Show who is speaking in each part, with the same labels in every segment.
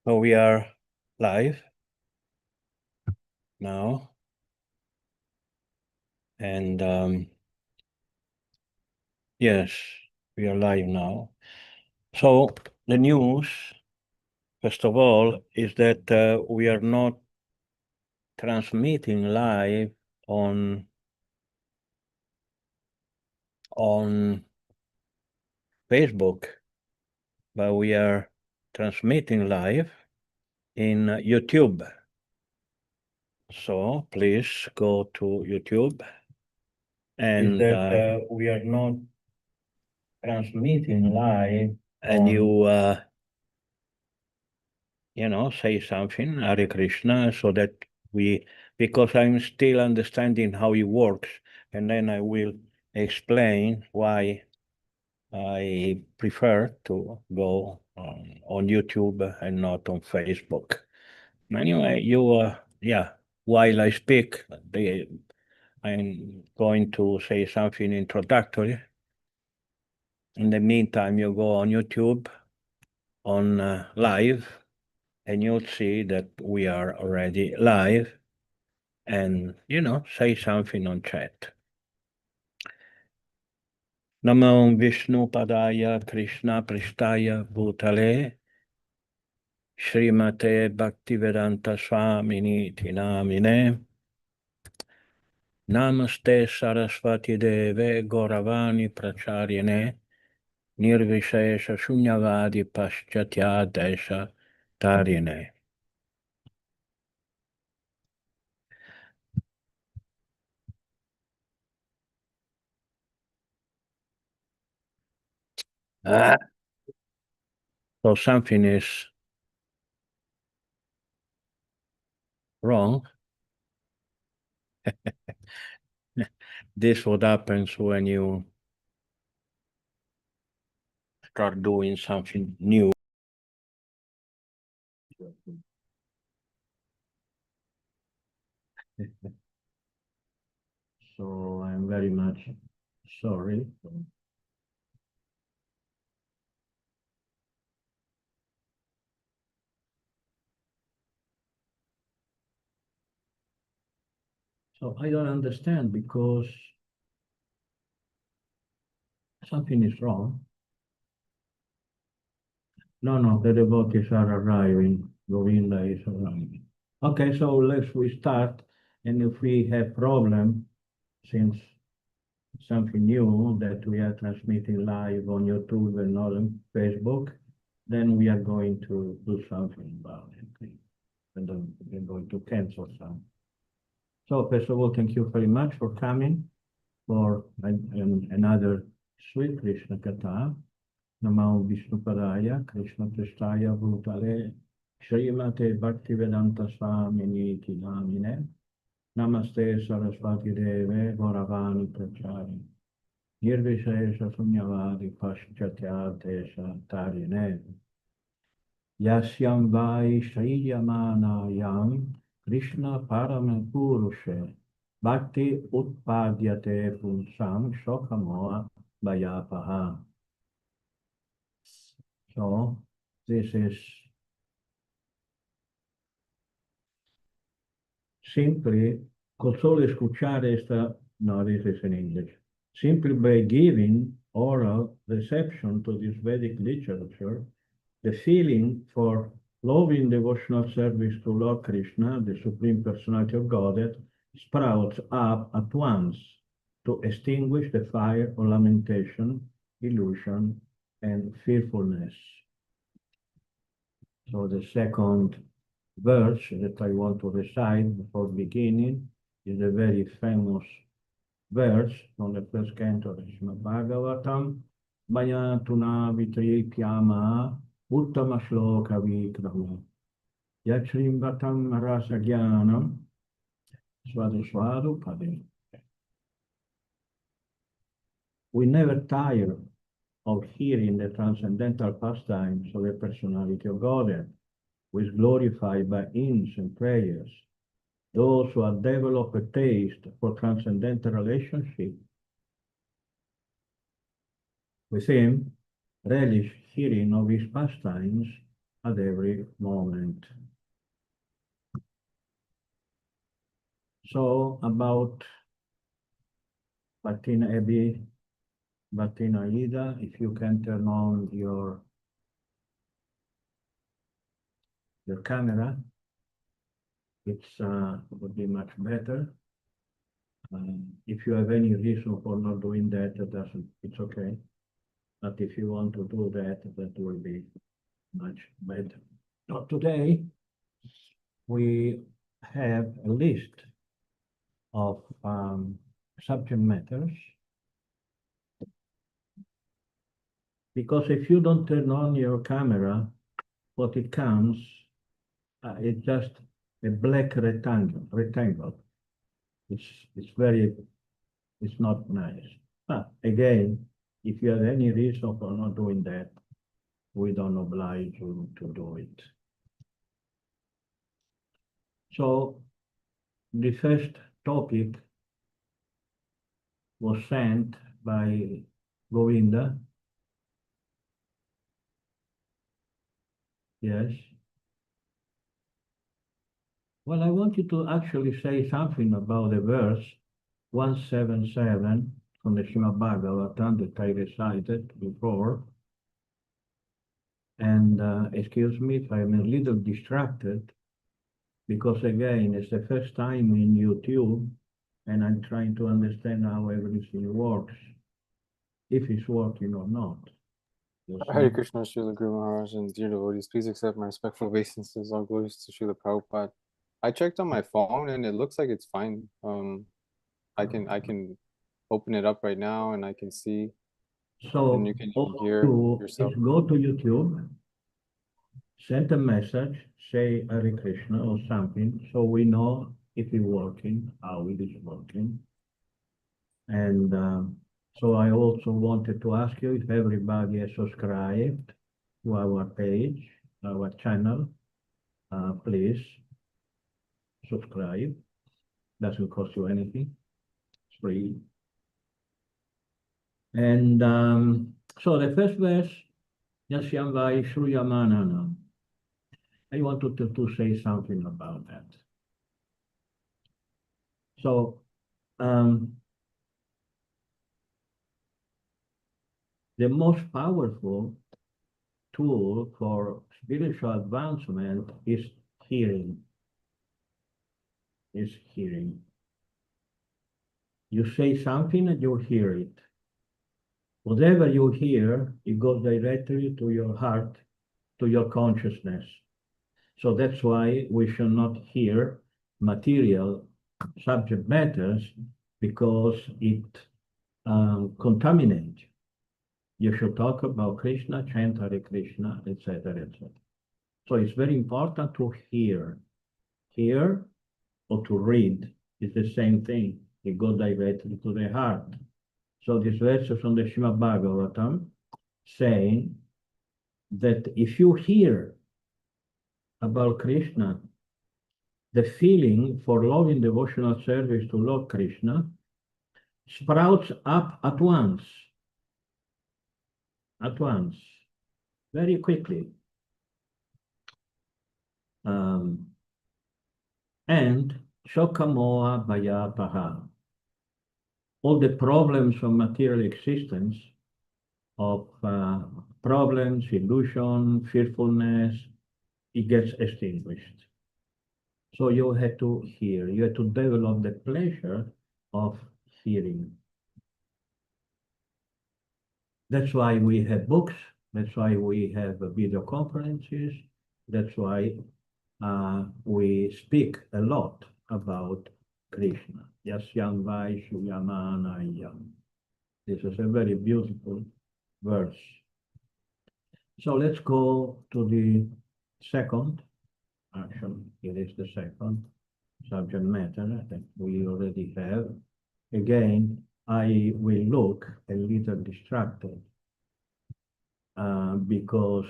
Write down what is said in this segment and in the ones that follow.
Speaker 1: So we are live now, and yes, we are live now. So the news, first of all, is that we are not transmitting live on Facebook, but we are transmitting live in YouTube. So please go to YouTube, and we are not transmitting live, and you say something, Hare Krishna, so that because I'm still understanding how it works, and then I will explain why I prefer to go on YouTube and not on Facebook. Anyway, while I speak, I'm going to say something introductory. In the meantime, you go on YouTube on live, and you'll see that we are already live, and say something on chat. Namo Vishnu Padaya Krishna Pristaya Bhutale Srimate Bhaktivedanta Swamini Tinamine Namaste Saraswati Deve Gauravani Pracharyane Nirvishesha Shunyavadi Paschatya Desha Tarine. So something is wrong. This what happens when you start doing something new. So I'm very much sorry. So I don't understand because something is wrong. No, the devotees are arriving. Govinda is arriving. Okay, so we start. And if we have problem, since something new that we are transmitting live on YouTube and not on Facebook, then we are going to do something about it. And then we're going to cancel some. So first of all, thank you very much for coming for another sweet Krishna Katha. Namo Vishnupadaya Krishna Pristaya Bhutale Srimate Bhaktivedanta Swamini Namine Namaste Saraswati Deve Gauravani Prachari Nirvishesha Sunyavadi Paschatya Desha Tarine Yasyam Vai Shriyamana Yam Krishna Paramapurushe Bhakti Utpadyate Punsam Shokamoa Vayapaha. So this is simply, con solo escuchar esta, no, this is in English, simply by giving oral reception to this Vedic literature, the feeling for loving devotional service to Lord Krishna, the Supreme Personality of Godhead, sprouts up at once to extinguish the fire of lamentation, illusion, and fearfulness. So the second verse that I want to recite before beginning is a very famous verse from the first canto of Srimad Bhagavatam, Mayatuna Vitripyama Uttama Shloka Vikrama Yachrimvatam Rasagyanam Swadu Swadu Pade. We never tire of hearing the transcendental pastimes of the personality of Godhead, who is glorified by hymns and prayers. Those who have developed a taste for transcendental relationship with him relish hearing of his pastimes at every moment. So about Martina Abby, Martina Ida, if you can turn on your camera, it's would be much better. If you have any reason for not doing that, it's okay. But if you want to do that, that will be much better. So today we have a list of subject matters, because if you don't turn on your camera, what it comes, it's just a black rectangle. It's not nice. But again, if you have any reason for not doing that, we don't oblige you to do it. So the first topic was sent by Govinda. Yes. Well, I want you to actually say something about the verse 177 from the Srimad Bhagavatam that I recited before. And excuse me if I'm a little distracted, because again, it's the first time in YouTube, and I'm trying to understand how everything works, if it's working or not.
Speaker 2: Hare Krishna, Srila Guru Maharaj, and dear devotees, please accept my respectful obeisances. All glories to Srila Prabhupada. I checked on my phone and it looks like it's fine. I can open it up right now and I can see.
Speaker 1: So
Speaker 2: and you can
Speaker 1: all
Speaker 2: hear
Speaker 1: you
Speaker 2: yourself.
Speaker 1: is go to YouTube, send a message, say Hare Krishna or something, so we know if it's working, how it is working. And so I also wanted to ask you if everybody has subscribed to our page, our channel. Please subscribe. Doesn't cost you anything. It's free. And so the first verse, Yasyam Vai Shruyamanana. I wanted to say something about that. So the most powerful tool for spiritual advancement is hearing. Is hearing. You say something and you hear it. Whatever you hear, it goes directly to your heart, to your consciousness. So that's why we should not hear material subject matters, because it contaminates. You should talk about Krishna, chant Hare Krishna, etc., etc. So it's very important to hear. Hear or to read is the same thing. It goes directly to the heart. So this verse from the Srimad Bhagavatam saying that if you hear about Krishna, the feeling for loving devotional service to Lord Krishna sprouts up at once, very quickly. And Shokamoa Bhayataha. All the problems of material existence, of problems, illusion, fearfulness, it gets extinguished. So you have to hear, you have to develop the pleasure of hearing. That's why we have books, that's why we have video conferences, that's why we speak a lot about Krishna. Yasyam Vai Shuyamanayam. This is a very beautiful verse. So let's go to the second. Actually, it is the second subject matter that we already have. Again, I will look a little distracted because,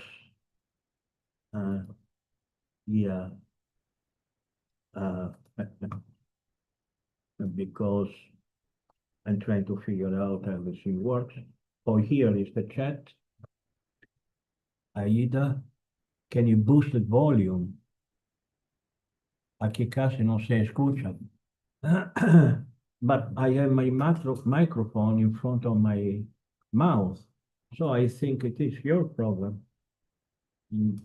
Speaker 1: yeah, because I'm trying to figure out how everything works. Oh, here is the chat. Aida, can you boost the volume? Aquí casi no se escucha. But I have my microphone in front of my mouth, so I think it is your problem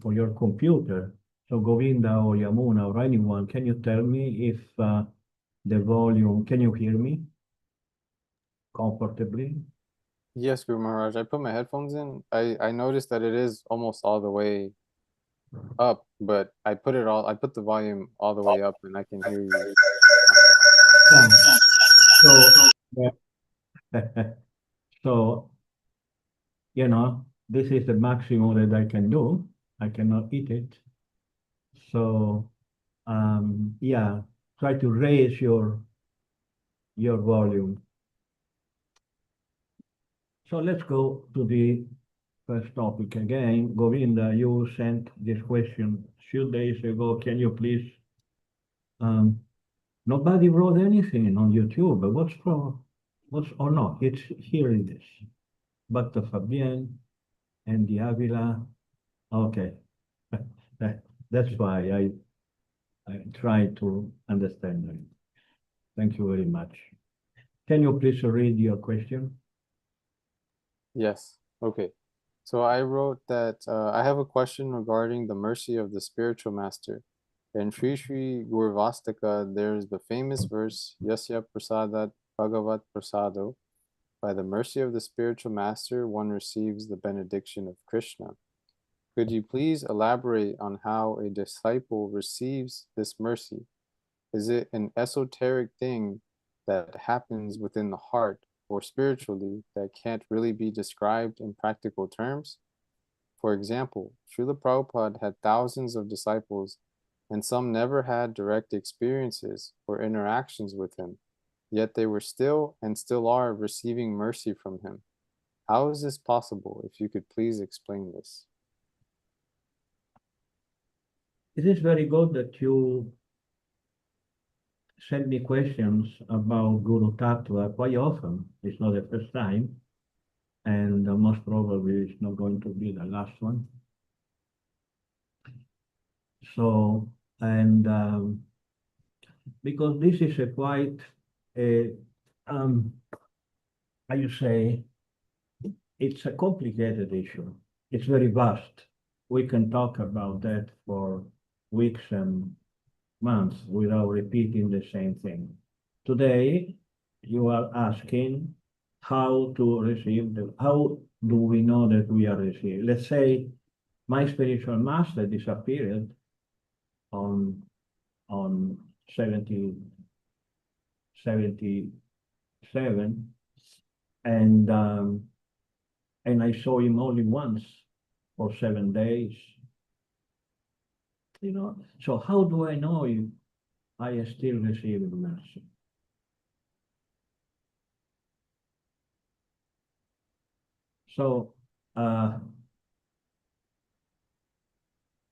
Speaker 1: for your computer. So Govinda or Yamuna or anyone, can you tell me if the volume, can you hear me comfortably?
Speaker 2: Yes, Guru Maharaj. I put my headphones in. I noticed that it is almost all the way up, but I put the volume all the way up and I can hear you.
Speaker 1: Yeah. So, so, this is the maximum that I can do. I cannot eat it. So, yeah, try to raise your volume. So let's go to the first topic again. Govinda, you sent this question a few days ago. Can you please? Nobody wrote anything on YouTube. But what's or no? It's here it is. But the Fabienne and the Avila. Okay, that's why I try to understand them. Thank you very much. Can you please read your question?
Speaker 2: Yes. Okay. So I wrote that I have a question regarding the mercy of the spiritual master. In Sri Sri Gurvastaka, there's the famous verse, Yasya Prasadat Bhagavat Prasado. By the mercy of the spiritual master, one receives the benediction of Krishna. Could you please elaborate on how a disciple receives this mercy? Is it an esoteric thing that happens within the heart or spiritually that can't really be described in practical terms? For example, Srila Prabhupada had thousands of disciples, and some never had direct experiences or interactions with him, yet they were still and still are receiving mercy from him. How is this possible? If you could please explain this.
Speaker 1: It is very good that you send me questions about Guru Tattva quite often. It's not the first time, and most probably it's not going to be the last one. So, and because this is a quite, how you say, it's a complicated issue. It's very vast. We can talk about that for weeks and months without repeating the same thing. Today, you are asking how to receive how do we know that we are received? Let's say my spiritual master disappeared on 77, and I saw him only once for 7 days. So how do I know if I still receive mercy? So,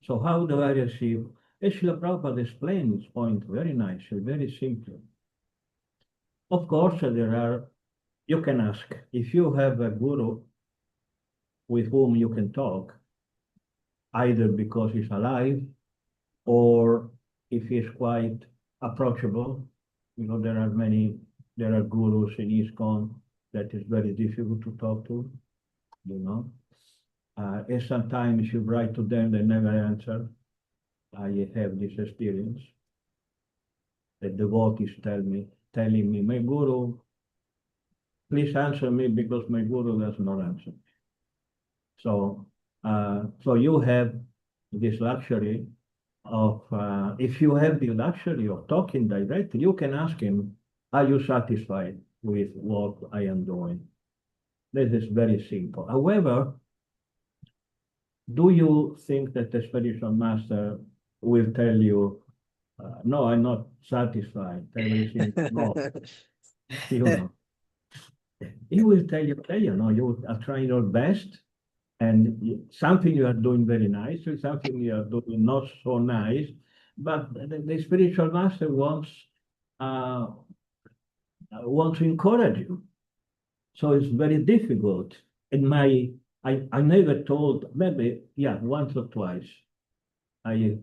Speaker 1: so how do I receive? Srila Prabhupada explained this point very nicely, very simply. Of course, you can ask, if you have a guru with whom you can talk, either because he's alive or if he's quite approachable. There are gurus in ISKCON that is very difficult to talk to, and sometimes you write to them, they never answer. I have this experience. The devotees telling me, my guru, please answer me because my guru does not answer. So, so you have this luxury of, if you have the luxury of talking directly, you can ask him, are you satisfied with what I am doing? This is very simple. However, do you think that the spiritual master will tell you, no, I'm not satisfied, everything wrong? He will tell you, you are trying your best, and something you are doing very nice, and something you are doing not so nice, but the spiritual master wants to encourage you. So it's very difficult. I never told, maybe, once or twice, I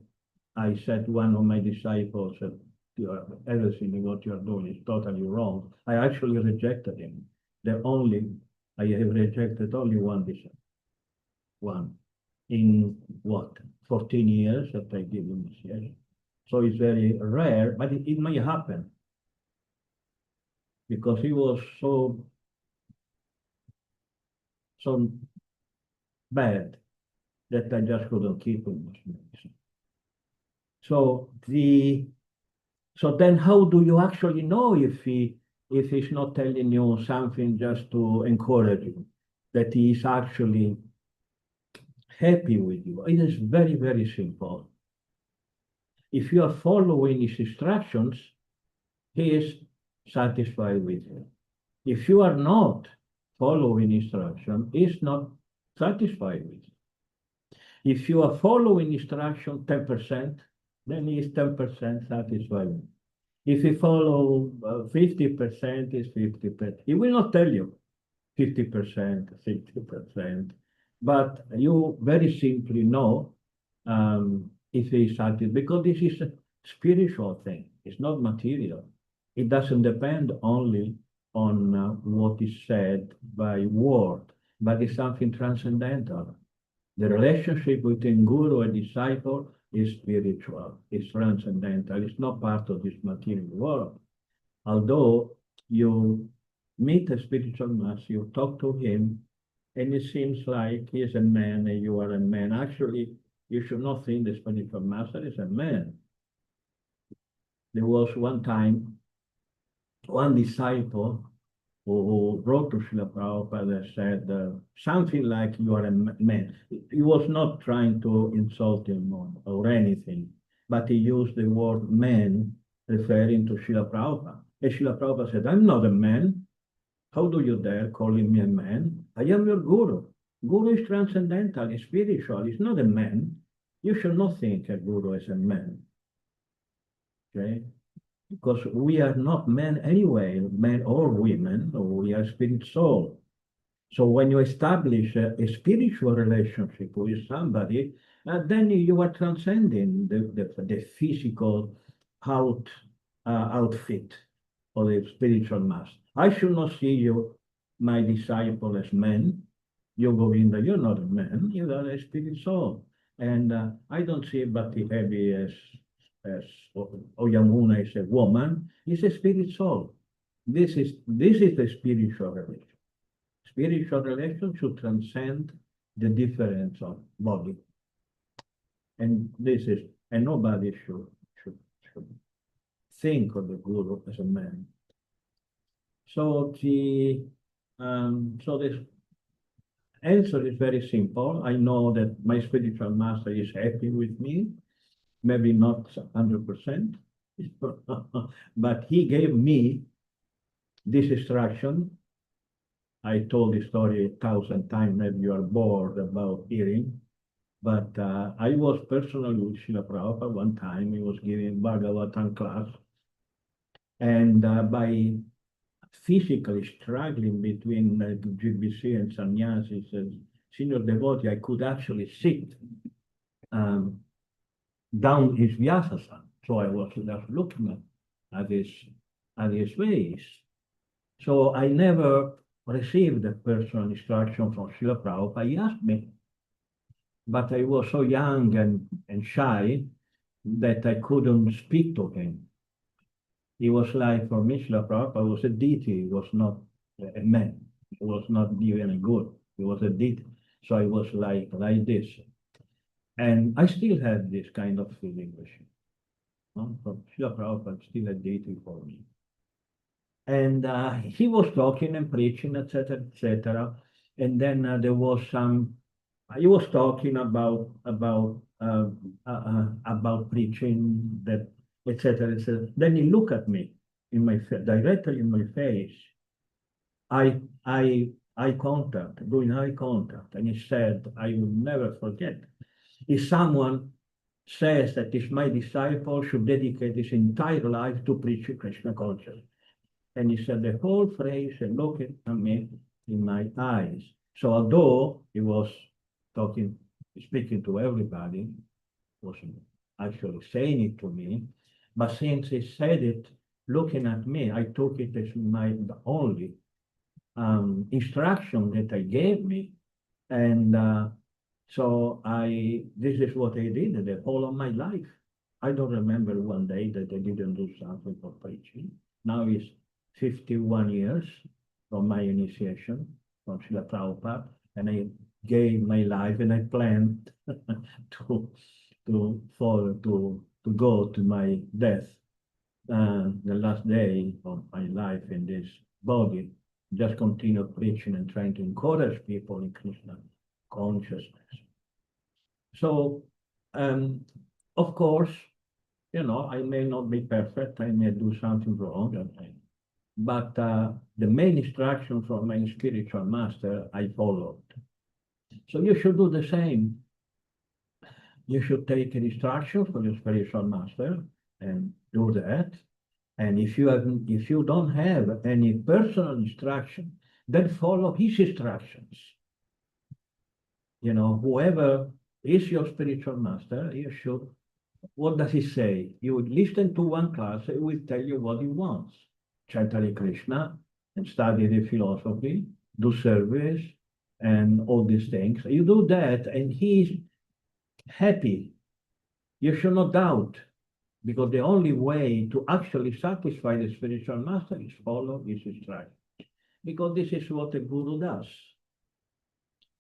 Speaker 1: I said to one of my disciples that everything what you are doing is totally wrong. I actually rejected him. I have rejected only one disciple. One. In what? 14 years that I give initiation. So it's very rare, but it may happen because he was so bad that I just couldn't keep him. So then how do you actually know if he's not telling you something just to encourage you, that he is actually happy with you? It is very, very simple. If you are following his instructions, he is satisfied with you. If you are not following instruction, he is not satisfied with you. If you are following instruction 10%, then he is 10% satisfied. If you follow 50%, is 50%. He will not tell you 50%, 60%, but you very simply know if he is satisfied, because this is a spiritual thing. It's not material. It doesn't depend only on what is said by word, but it's something transcendental. The relationship between guru and disciple is spiritual, it's transcendental, it's not part of this material world. Although you meet a spiritual master, you talk to him, and it seems like he is a man and you are a man. Actually, you should not think the spiritual master is a man. There was one time, one disciple who wrote to Srila Prabhupada said something like, you are a man. He was not trying to insult him or anything, but he used the word man referring to Srila Prabhupada. And Srila Prabhupada said, I'm not a man. How do you dare calling me a man? I am your guru. Guru is transcendental, is spiritual, is not a man. You should not think a guru is a man. Okay? Because we are not men anyway, men or women, or we are spirit soul. So when you establish a spiritual relationship with somebody, then you are transcending the physical outfit of the spiritual master. I should not see you, my disciple, as men. You Govinda, you're not a man, you are a spirit soul. And I don't see Bhakti Heavy as Oyamuna is a woman, is a spirit soul. This is the spiritual relation. Spiritual relation should transcend the difference of body. And nobody should think of the guru as a man. So this answer is very simple. I know that my spiritual master is happy with me. Maybe not 100%, but he gave me this instruction. I told the story 1,000 times, maybe you are bored about hearing, but I was personally with Srila Prabhupada one time. He was giving Bhagavatam class, and by physically struggling between GBC and sannyasis as senior devotee, I could actually sit down his vyasasana. So I was just looking at his face. So I never received a personal instruction from Srila Prabhupada. He asked me, but I was so young and shy that I couldn't speak to him. He was like, for me, Srila Prabhupada was a deity. He was not a man. He was not even a guru. He was a deity. So I was like this. And I still have this kind of feeling with him. From Srila Prabhupada, still a deity for me. And he was talking and preaching, etc., etc. And then there was he was talking about preaching, that, etc., etc. Then he looked at me directly in my face. Doing eye contact, and he said, I will never forget. If someone says that if my disciple should dedicate his entire life to preach Krishna consciousness. And he said the whole phrase and looked at me in my eyes. So although he was speaking to everybody, wasn't actually saying it to me, but since he said it, looking at me, I took it as my only instruction that I gave me. And so this is what I did the whole of my life. I don't remember one day that I didn't do something for preaching. Now it's 51 years from my initiation from Srila Prabhupada, and I gave my life and I planned to go to my death, the last day of my life in this body, just continue preaching and trying to encourage people in Krishna consciousness. So, of course, I may not be perfect, I may do something wrong, but the main instruction from my spiritual master, I followed. So you should do the same. You should take an instruction from your spiritual master and do that. And if you don't have any personal instruction, then follow his instructions. Whoever is your spiritual master, you should. What does he say? You would listen to one class, he will tell you what he wants. Chant Hare Krishna and study the philosophy, do service, and all these things. You do that, and he's happy. You should not doubt, because the only way to actually satisfy the spiritual master is follow his instructions. Because this is what a guru does.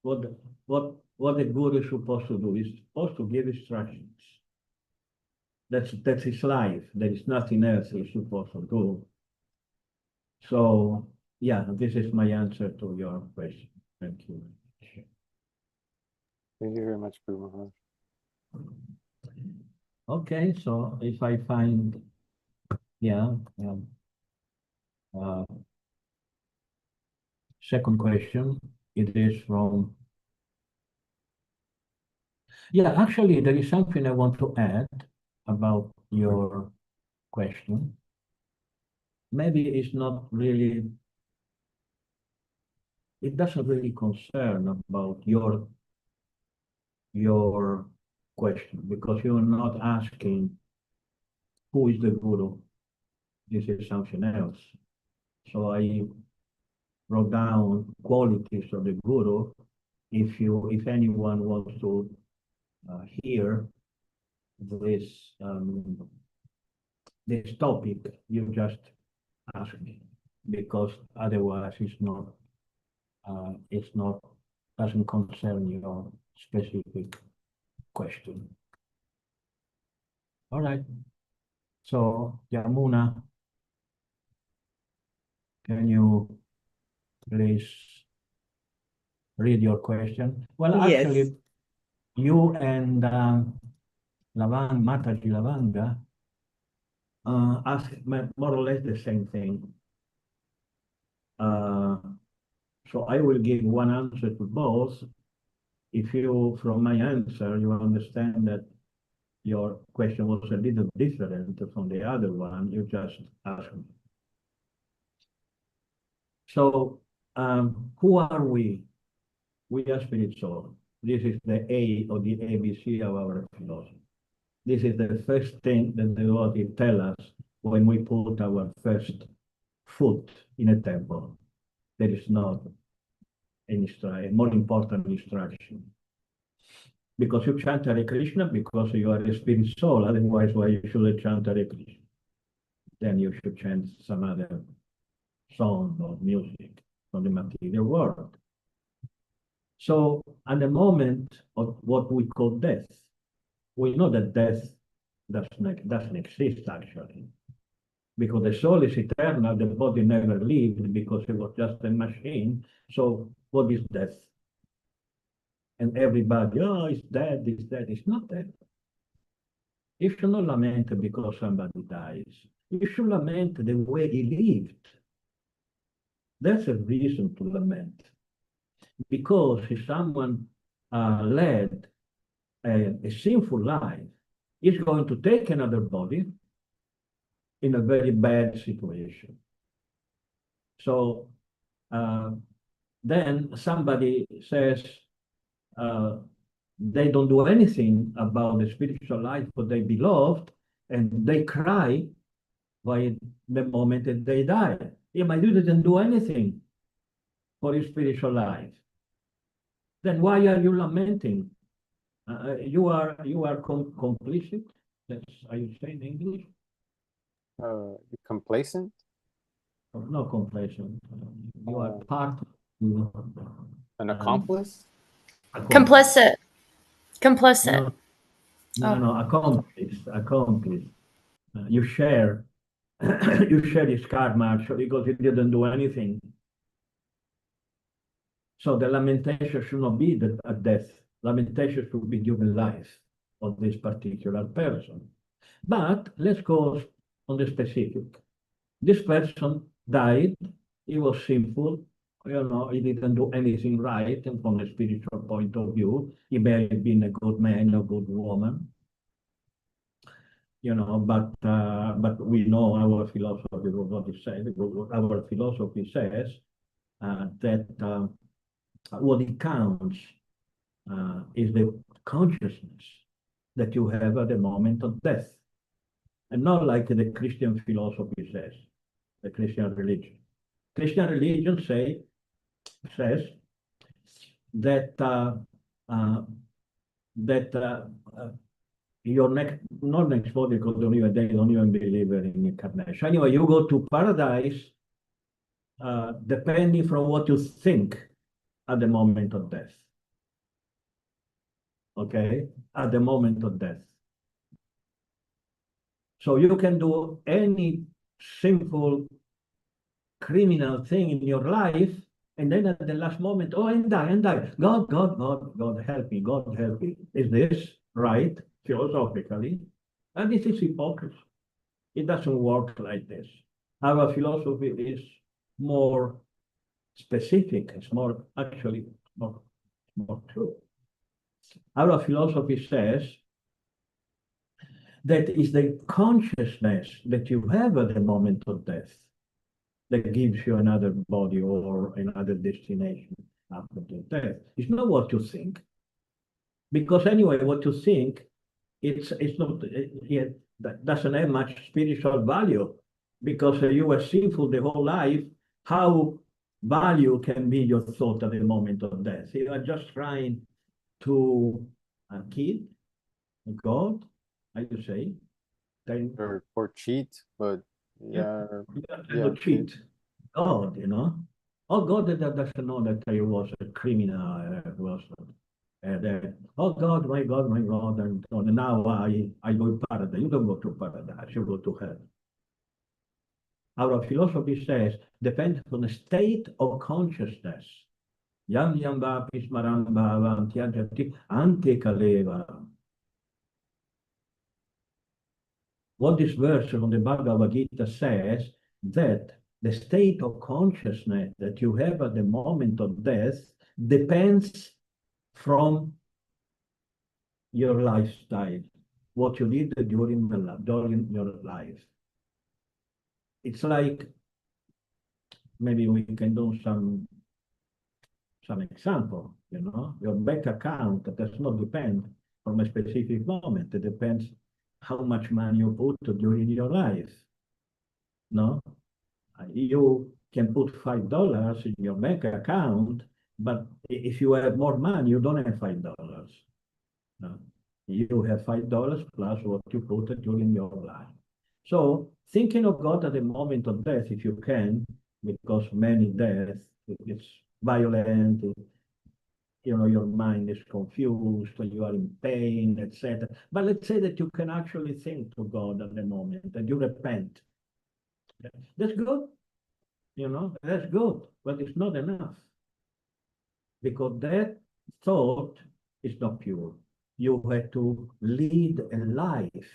Speaker 1: What a guru is supposed to do is supposed to give instructions. That's his life. There is nothing else he's supposed to do. So yeah, this is my answer to your question. Thank you.
Speaker 2: Thank you very much, Guru Maharaj.
Speaker 1: Okay, so if I find, second question, it is from, actually, there is something I want to add about your question. Maybe it's not really, it doesn't really concern about your question, because you're not asking who is the guru. This is something else. So I wrote down qualities of the guru. If anyone wants to hear this topic, you just ask me, because otherwise it's not doesn't concern your specific question. All right. So Yamuna, can you please read your question? Well,
Speaker 3: Yes.
Speaker 1: actually, you and Mataji Lavanga asked more or less the same thing. So I will give one answer to both. If you, from my answer, you understand that your question was a little different from the other one, you just ask me. So, who are we? We are spirit soul. This is the A or the ABC of our philosophy. This is the first thing that the Lord will tell us when we put our first foot in a temple. There is not a more important instruction. Because you chant Hare Krishna, because you are a spirit soul, otherwise why you should chant Hare Krishna? Then you should chant some other song or music from the material world. So at the moment of what we call death, we know that death doesn't exist actually, because the soul is eternal, the body never lived because it was just a machine. So what is death? And everybody, oh, it's dead, it's dead. It's not dead. You should not lament because somebody dies. You should lament the way he lived. That's a reason to lament. Because if someone led a sinful life, is going to take another body in a very bad situation. So then somebody says, they don't do anything about the spiritual life for their beloved, and they cry by the moment that they die. Yeah, but you didn't do anything for your spiritual life. Then why are you lamenting? You are complicit. That's how you say in English.
Speaker 2: Complacent?
Speaker 1: Or no complacent. You are
Speaker 2: Uh,
Speaker 1: part.
Speaker 2: an
Speaker 1: Um,
Speaker 2: accomplice?
Speaker 3: Complicit. Complicit.
Speaker 1: No, no, accomplice, accomplice. You share, you share his karma actually because he didn't do anything. So the lamentation should not be a death. Lamentation should be during life of this particular person. But let's go on the specific. This person died. He was sinful. He didn't do anything right. And from a spiritual point of view, he may have been a good man, a good woman. But we know our philosophy, what it says. Our philosophy says that what it counts is the consciousness that you have at the moment of death, and not like the Christian philosophy says, the Christian religion. Christian religion says that your not next body, because they don't even believe in incarnation. Anyway, you go to paradise depending from what you think at the moment of death. Okay, at the moment of death. So you can do any sinful criminal thing in your life, and then at the last moment, oh, and die, and die. God help me, God help me. Is this right philosophically? And this is hypocrisy. It doesn't work like this. Our philosophy is more specific. It's more actually more true. Our philosophy says that is the consciousness that you have at the moment of death that gives you another body or another destination after the death. It's not what you think. Because anyway, what you think, it's not, that doesn't have much spiritual value, because you were sinful the whole life. How value can be your thought at the moment of death? You are just trying to kill God, I would say. Then,
Speaker 2: or cheat, but yeah,
Speaker 1: you cheat God, Oh, God doesn't know that I was a criminal, was oh God, my God, my God, and now I go to paradise. You don't go to paradise, you go to hell. Our philosophy says, depends on the state of consciousness. Yam yamba pismaramba antiajati antekaleva. What this verse from the Bhagavad Gita says, that the state of consciousness that you have at the moment of death depends from your lifestyle, what you did during your life. It's like, maybe we can do some example, your bank account does not depend from a specific moment. It depends how much money you put during your life. No, you can put $5 in your bank account, but if you have more money, you don't have $5. No, you have $5 plus what you put during your life. So thinking of God at the moment of death, if you can, because many deaths, it's violent, your mind is confused, you are in pain, etc. But let's say that you can actually think to God at the moment and you repent. That's good, that's good, but it's not enough. Because that thought is not pure. You have to lead a life,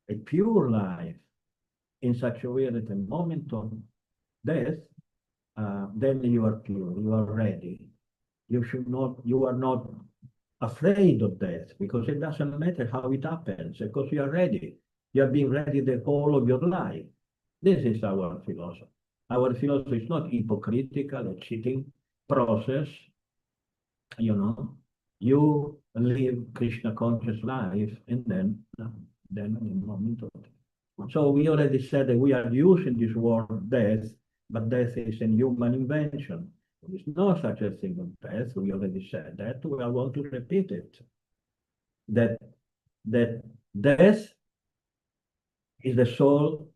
Speaker 1: a pure life, in such a way that at the moment of death, then you are pure, you are ready. You are not afraid of death, because it doesn't matter how it happens, because you are ready. You have been ready the whole of your life. This is our philosophy. Our philosophy is not hypocritical or cheating process, you live Krishna conscious life, and then in moment of so we already said that we are using this word death, but death is a human invention. There is no such a thing as death. We already said that. We are going to repeat it. That death is the soul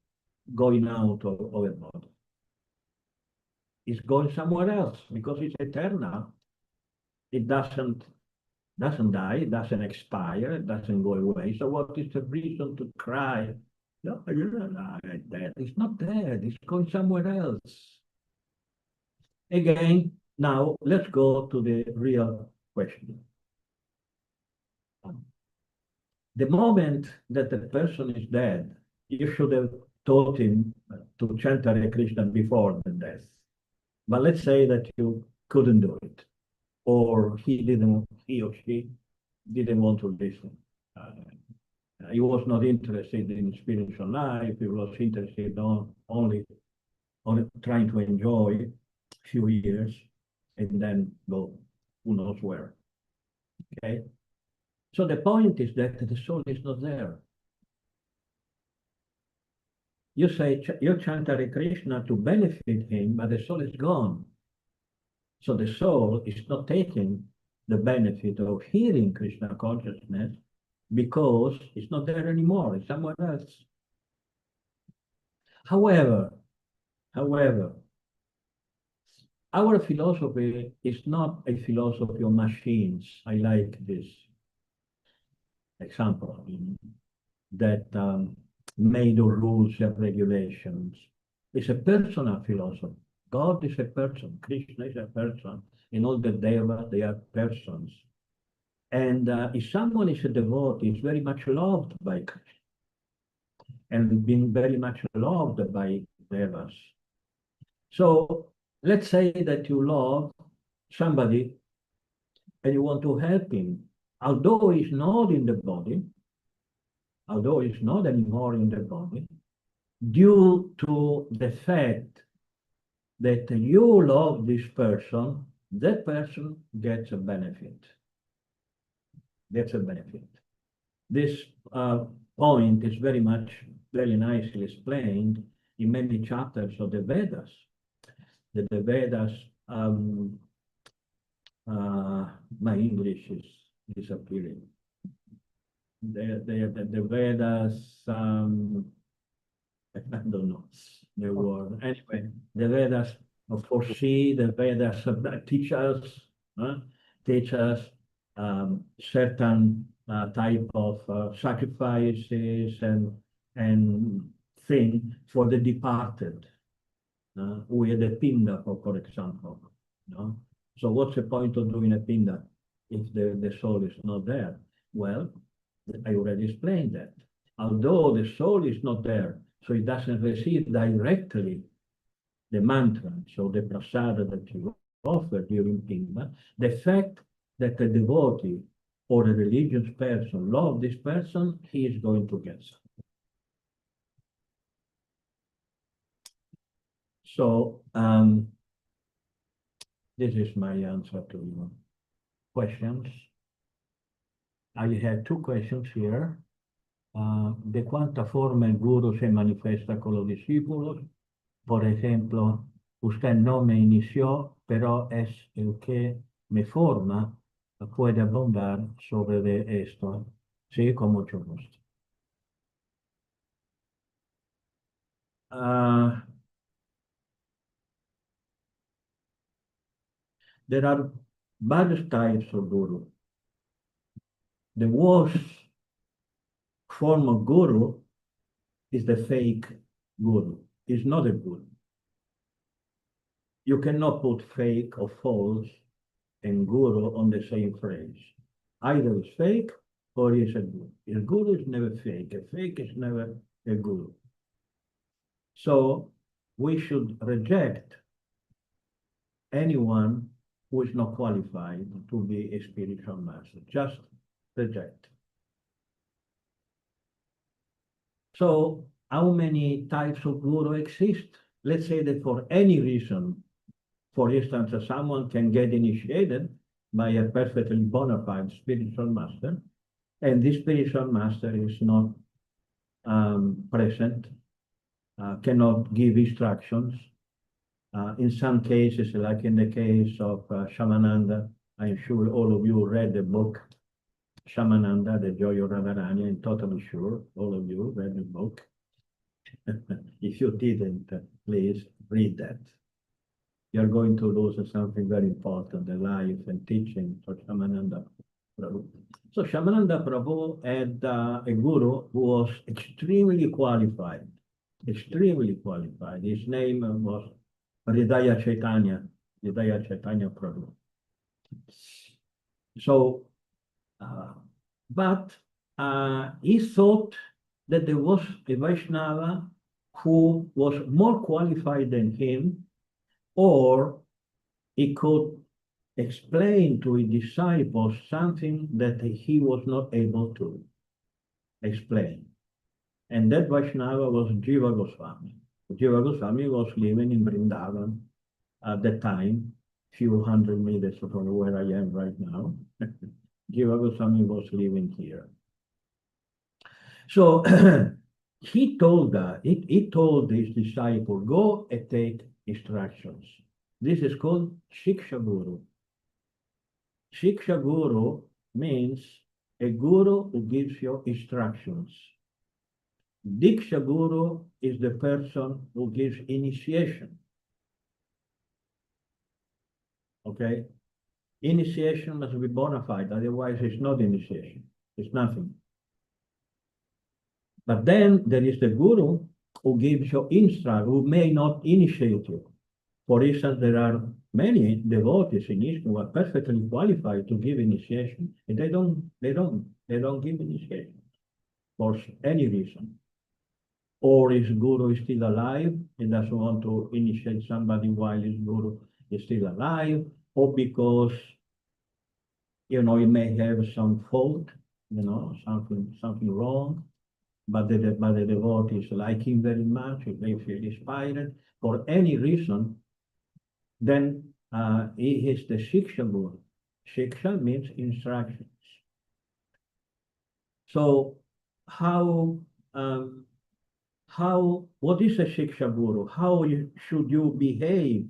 Speaker 1: going out of a body. It's going somewhere else because it's eternal. It doesn't die, it doesn't expire, it doesn't go away. So what is the reason to cry? No, that it's not dead, it's going somewhere else. Again, now let's go to the real question. The moment that the person is dead, you should have taught him to chant Hare Krishna before the death. But let's say that you couldn't do it, or he or she didn't want to listen. He was not interested in spiritual life. He was interested only on trying to enjoy a few years and then go who knows where. Okay. So the point is that the soul is not there. You say you chant Hare Krishna to benefit him, but the soul is gone. So the soul is not taking the benefit of hearing Krishna consciousness because it's not there anymore, it's somewhere else. However, our philosophy is not a philosophy of machines. I like this example, that made of rules and regulations. It's a personal philosophy. God is a person, Krishna is a person, and all the devas, they are persons. And if someone is a devotee, is very much loved by Krishna, and being very much loved by devas. So let's say that you love somebody and you want to help him, although he's not in the body, although he's not anymore in the body, due to the fact that you love this person, that person gets a benefit. That's a benefit. This point is very nicely explained in many chapters of the Vedas. The Vedas, my English is disappearing. The Vedas, I don't know the word. Anyway, the Vedas foresee, the Vedas teach us certain type of sacrifices and thing for the departed. With a pinda, for example. So what's the point of doing a pinda if the soul is not there? Well, I already explained that. Although the soul is not there, so it doesn't receive directly the mantra, so the prasada that you offer during pinda, the fact that a devotee or a religious person loves this person, he is going to get something. So this is my answer to your questions. I have two questions here. ¿De cuánta forma el guru se manifiesta con los discípulos? Por ejemplo, usted no me inició, pero es el que me forma. Puede abundar sobre de esto. Sí, con mucho gusto. There are various types of guru. The worst form of guru is the fake guru. It's not a guru. You cannot put fake or false and guru on the same phrase. Either it's fake or it's a guru. A guru is never fake. A fake is never a guru. So we should reject anyone who is not qualified to be a spiritual master. Just reject. So how many types of guru exist? Let's say that for any reason, for instance, someone can get initiated by a perfectly bona fide spiritual master, and this spiritual master is not present, cannot give instructions. In some cases, like in the case of Shamananda, I'm sure all of you read the book Shamananda, The Joy of Radharani. I'm totally sure all of you read the book. If you didn't, please read that. You're going to lose something very important, the life and teaching of Shamananda Prabhu. So Shamananda Prabhu had a guru who was extremely qualified, extremely qualified. His name was Hridaya Chaitanya Prabhu. So, but he thought that there was a Vaishnava who was more qualified than him, or he could explain to his disciples something that he was not able to explain. And that Vaishnava was Jiva Goswami. Jiva Goswami was living in Vrindavan at the time, few hundred meters from where I am right now. Jiva Goswami was living here. So he told his disciple, go and take instructions. This is called Shiksha Guru. Shiksha Guru means a guru who gives you instructions. Diksha Guru is the person who gives initiation. Okay? Initiation must be bona fide, otherwise it's not initiation. It's nothing. But then there is the guru who gives you instruction, who may not initiate you. For instance, there are many devotees in East who are perfectly qualified to give initiation, and they don't give initiation for any reason. Or his guru is still alive and doesn't want to initiate somebody while his guru is still alive, or because he may have some fault, something wrong, but the devotees like him very much, if they feel inspired for any reason, then he is the Shiksha Guru. Shiksha means instructions. So what is a Shiksha Guru? How should you behave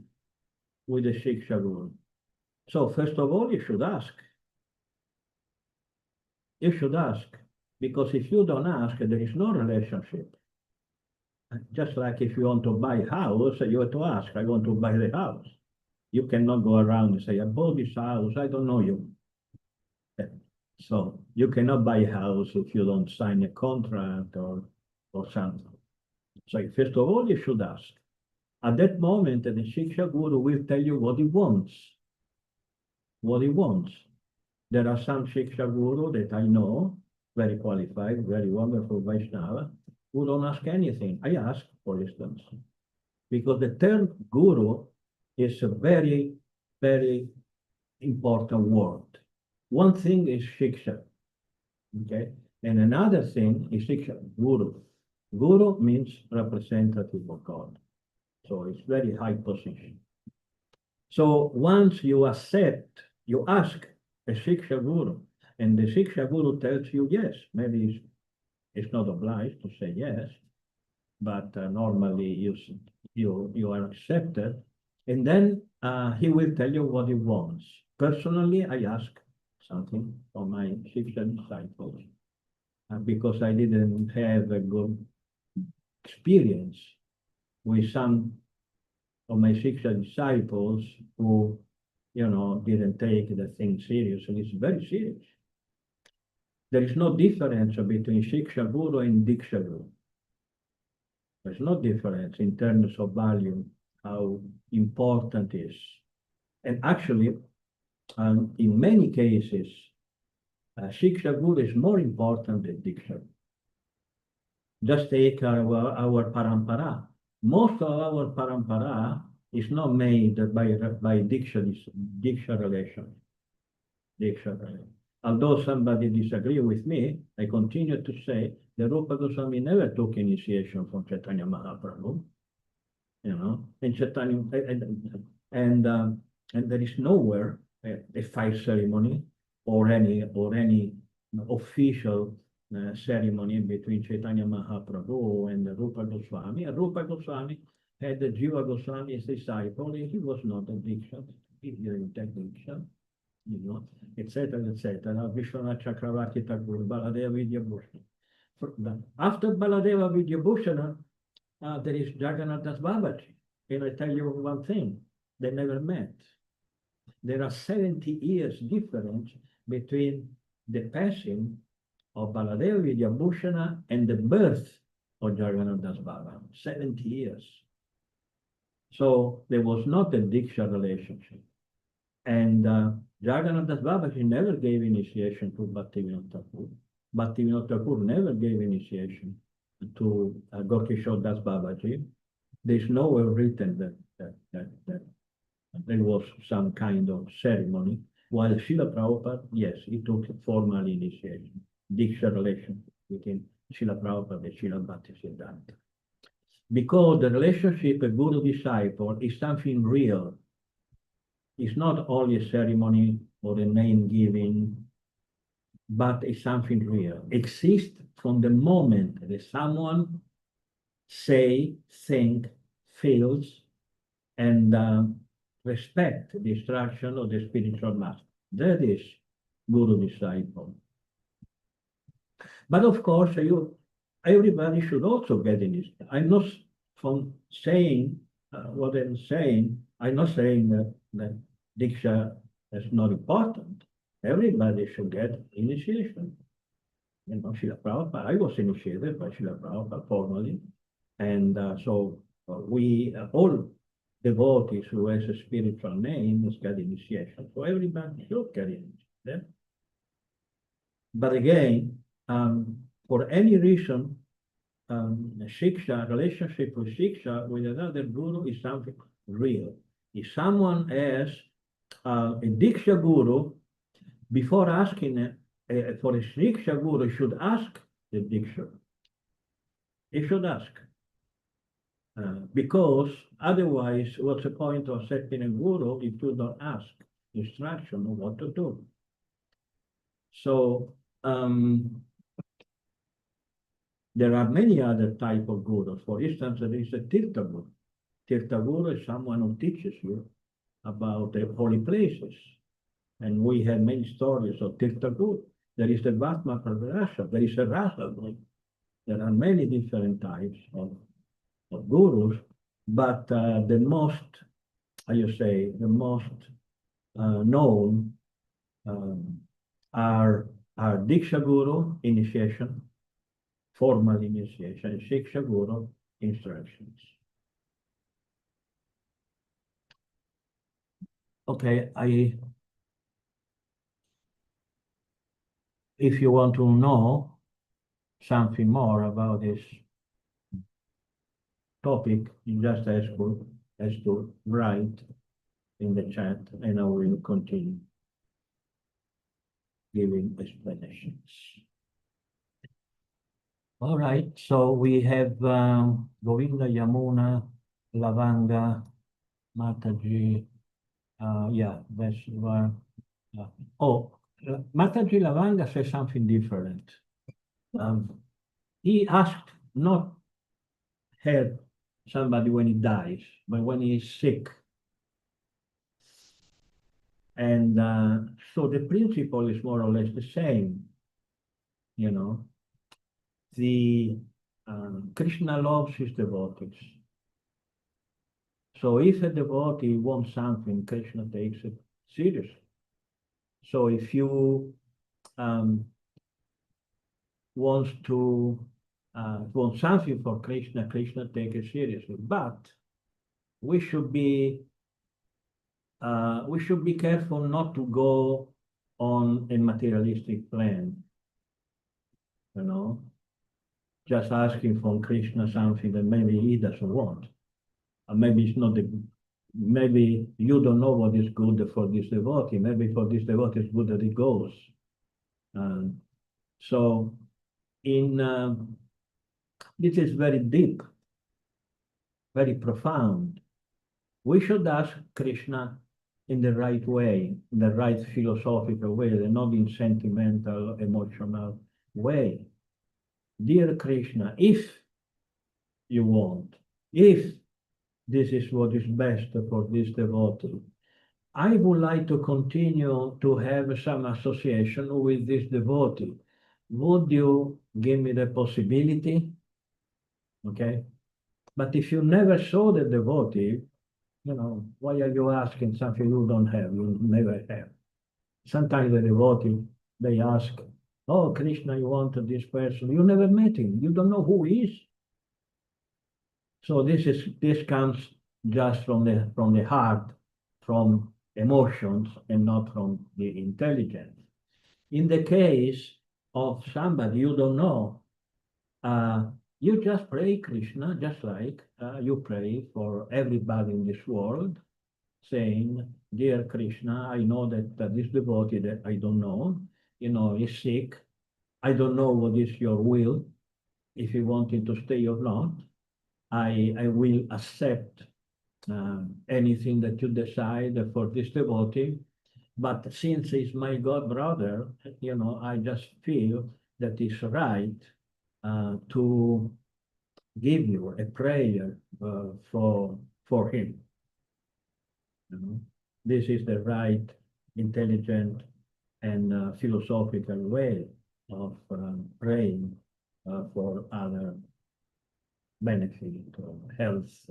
Speaker 1: with a Shiksha Guru? So first of all, you should ask. You should ask, because if you don't ask, there is no relationship. Just like if you want to buy a house, you have to ask, I want to buy the house. You cannot go around and say, I bought this house, I don't know you. So you cannot buy a house if you don't sign a contract or something. So first of all, you should ask. At that moment, the Shiksha Guru will tell you what he wants. What he wants. There are some Shiksha Guru that I know, very qualified, very wonderful Vaishnava, who don't ask anything. I ask, for instance, because the term Guru is a very, very important word. One thing is Shiksha, okay? And another thing is Shiksha, Guru. Guru means representative of God. So it's very high position. So once you accept, you ask a Shiksha Guru, and the Shiksha Guru tells you yes, maybe it's not obliged to say yes, but normally you are accepted, and then he will tell you what he wants. Personally, I ask something from my Shiksha disciples because I didn't have a good experience with some of my Shiksha disciples who, didn't take the thing seriously. It's very serious. There is no difference between Shiksha Guru and Diksha Guru. There's no difference in terms of value, how important it is. And actually, in many cases, Shiksha Guru is more important than Diksha. Just take our parampara. Most of our parampara is not made by Diksha relation. Although somebody disagree with me, I continue to say that Rupa Goswami never took initiation from Chaitanya Mahaprabhu, and Chaitanya, and there is nowhere a fire ceremony or any official ceremony between Chaitanya Mahaprabhu and Rupa Goswami. And Rupa Goswami had the Jiva Goswami as disciple. He was not a Diksha. He didn't take Diksha, you know, etc., etc. Vishwanath Chakravarti Thakur, Baladeva Vidyabhushan. After Baladeva Vidyabhushana, there is Jagannath Das Babaji. And I tell you one thing, they never met. There are 70 years difference between the passing of Baladeva Vidyabhushana and the birth of Jagannath Das Baba. 70 years. So there was not a Diksha relationship. And Jagannath Das Babaji never gave initiation to Bhaktivinoda Thakur. Bhaktivinoda Thakur never gave initiation to Gokishore Das Babaji. There's nowhere written that there was some kind of ceremony. While Srila Prabhupada, yes, he took formal initiation, Diksha relation between Srila Prabhupada and Srila Bhaktisiddhanta. Because the relationship of guru-disciple is something real. It's not only a ceremony or a name giving, but it's something real. Exists from the moment that someone say, think, feels, and respect the instruction of the spiritual master. That is guru-disciple. But of course, everybody should also get in this. I'm not from saying what I'm saying. I'm not saying that Diksha is not important. Everybody should get initiation. You know, Srila Prabhupada, I was initiated by Srila Prabhupada formally. And so we all devotees who has a spiritual name must get initiation. So everybody should get initiation. But again, for any reason, Shiksha, relationship with Shiksha with another guru is something real. If someone has a Diksha guru, before asking for a Shiksha guru, should ask the Diksha. He should ask. Because otherwise, what's the point of accepting a guru if you don't ask instruction on what to do? So there are many other type of gurus. For instance, there is a Tirtha Guru. Tirtha Guru is someone who teaches you about the holy places. And we have many stories of Tirtha Guru. There is the Vatma Pravarasha, there is a Rasa Guru. There are many different types of gurus, but the most, the most known are Diksha Guru, initiation, formal initiation, and Shiksha Guru, instructions. Okay, if you want to know something more about this topic, you just ask to write in the chat, and I will continue giving explanations. All right, so we have Govinda, Yamuna, Lavanga, Mataji. Yeah, that's one. Mataji Lavanga says something different. He asked not help somebody when he dies, but when he is sick. And so the principle is more or less the same, you know. The Krishna loves his devotees. So if a devotee wants something, Krishna takes it seriously. So if you want something for Krishna, Krishna takes it seriously. But we should be careful not to go on a materialistic plan, you know, just asking from Krishna something that maybe he doesn't want. Maybe it's not maybe you don't know what is good for this devotee. Maybe for this devotee it's good that it goes. So this is very deep, very profound. We should ask Krishna in the right way, in the right philosophical way, and not in sentimental, emotional way. Dear Krishna, if you want, if this is what is best for this devotee, I would like to continue to have some association with this devotee. Would you give me the possibility? Okay. But if you never saw the devotee, why are you asking something you don't have, you never have? Sometimes the devotee, they ask, oh, Krishna, you want this person. You never met him. You don't know who he is. So this comes just from the heart, from emotions, and not from the intelligence. In the case of somebody you don't know, you just pray Krishna, just like you pray for everybody in this world, saying, Dear Krishna, I know that this devotee that I don't know, is sick. I don't know what is your will, if you want him to stay or not. I will accept anything that you decide for this devotee. But since he's my God brother, I just feel that it's right to give you a prayer for him. This is the right, intelligent, and philosophical way of praying for other benefit or health. Is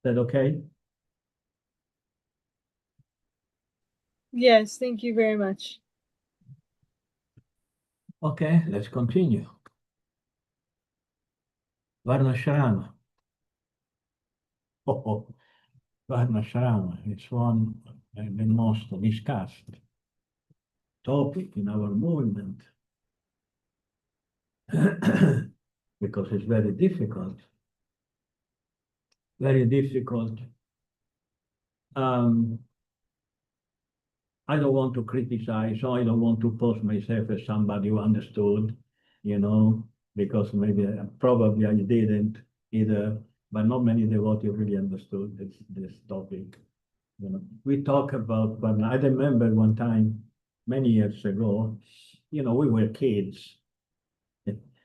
Speaker 1: that okay?
Speaker 4: Yes, thank you very much.
Speaker 1: Okay, let's continue. Varnasrama. Oh, Varnasrama, it's one of the most discussed topic in our movement because it's very difficult. Very difficult. I don't want to criticize, so I don't want to pose myself as somebody who understood, because maybe probably I didn't either, but not many devotees really understood this topic. We talk about, but I remember one time, many years ago, we were kids.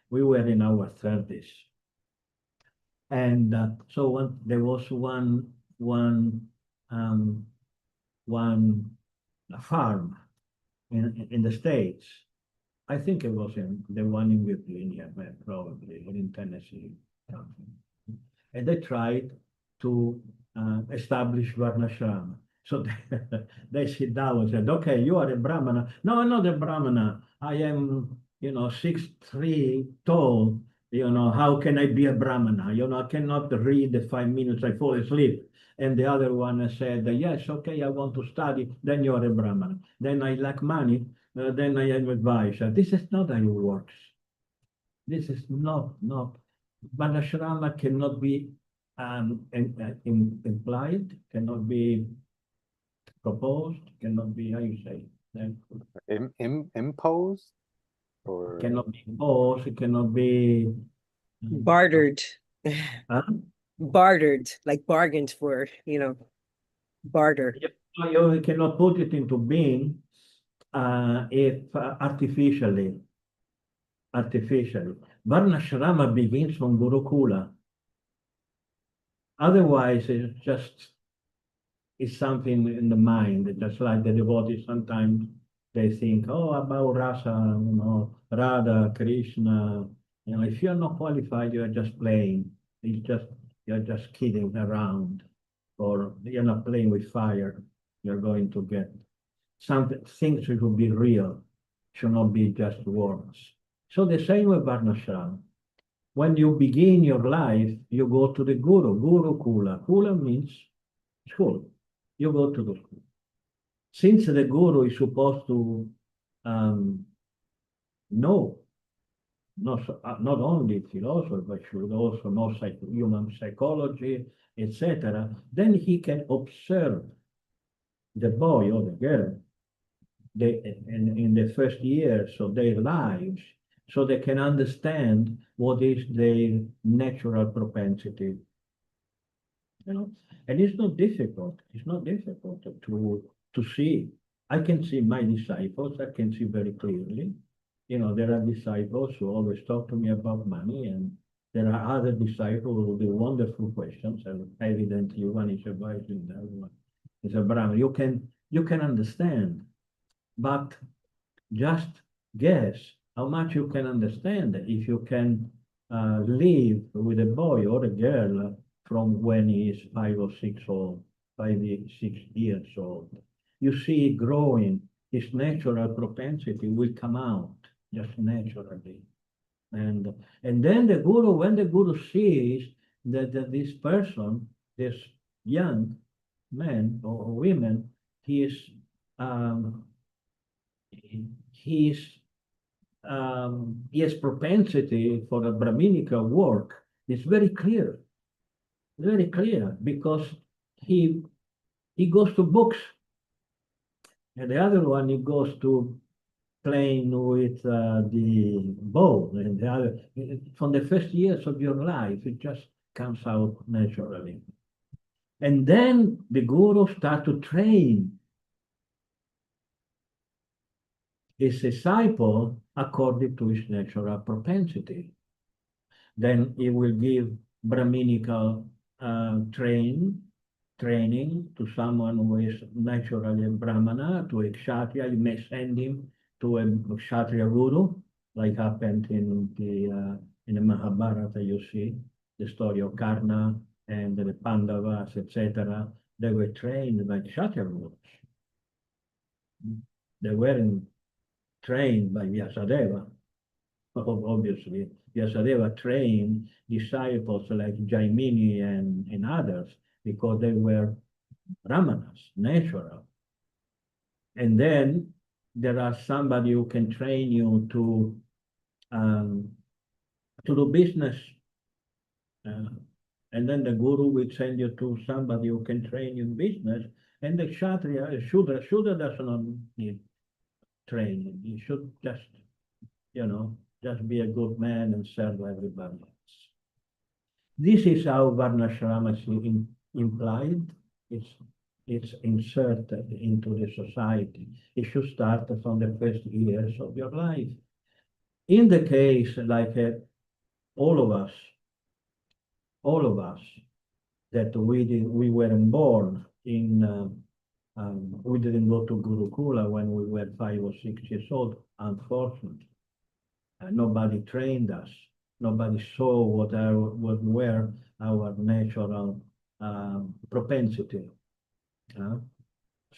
Speaker 1: We were in our 30s. And so there was one farm in the States. I think it was in the one in Virginia, probably, or in Tennessee. And they tried to establish Varnasrama. So they sit down and said, okay, you are a Brahmana. No, I'm not a Brahmana. I am, 6'3" tall. How can I be a Brahmana? I cannot read the 5 minutes, I fall asleep. And the other one said, yes, okay, I want to study, then you're a Brahmana. Then I lack money, then I am advice. This is not how it works. This is not. Varnasrama cannot be implied, cannot be proposed, cannot be, how you say,
Speaker 2: Imposed? Or
Speaker 1: cannot be imposed, it cannot be
Speaker 5: bartered.
Speaker 1: Huh?
Speaker 5: Bartered, like bargained for, barter.
Speaker 1: You cannot put it into being if artificially. Varnasrama begins from Gurukula. Otherwise, it's something in the mind, just like the devotees sometimes they think, oh, about rasa, Radha, Krishna. If you're not qualified, you're just playing. You're just kidding around, or you're not playing with fire. You're going to get something. Things should be real, should not be just words. So the same with Varnasrama. When you begin your life, you go to the Guru Kula. Kula means school. You go to the school. Since the Guru is supposed to know, not only philosophy, but should also know human psychology, etc., then he can observe the boy or the girl in the first years of their lives, so they can understand what is their natural propensity. you know, and it's not difficult. It's not difficult to see. I can see my disciples. I can see very clearly. You know, there are disciples who always talk to me about money, and there are other disciples who do wonderful questions. And evidently, one is a wise and the other one is a Brahmin. You can understand, but just guess how much you can understand if you can live with a boy or a girl from when he is 5 or 6 old, 6 years old. You see it growing, his natural propensity will come out just naturally. And then the guru, when the guru sees that this person, this young man or women, he is he has propensity for a Brahminical work. It's very clear, because he goes to books, and the other one he goes to playing with the bow, and the other from the first years of your life, it just comes out naturally. And then the guru start to train his disciple according to his natural propensity. Then he will give Brahminical training to someone who is naturally a Brahmana, to a Kshatriya. You may send him to a Kshatriya guru, like happened in the Mahabharata. You see the story of Karna and the Pandavas, etc. They were trained by Kshatriya gurus. They weren't trained by Vyasadeva. Obviously, Vyasadeva trained disciples like Jaimini and others because they were Brahmanas, natural. And then there are somebody who can train you to do business. And then the guru will send you to somebody who can train you in business. And the Kshatriya, Shudra does not need training. He should just, just be a good man and serve everybody else. This is how Varnasrama is implied. It's inserted into the society. It should start from the first years of your life. In the case like all of us, that we weren't born in, we didn't go to Gurukula when we were 5 or 6 years old, unfortunately. Nobody trained us. Nobody saw what were our natural propensity.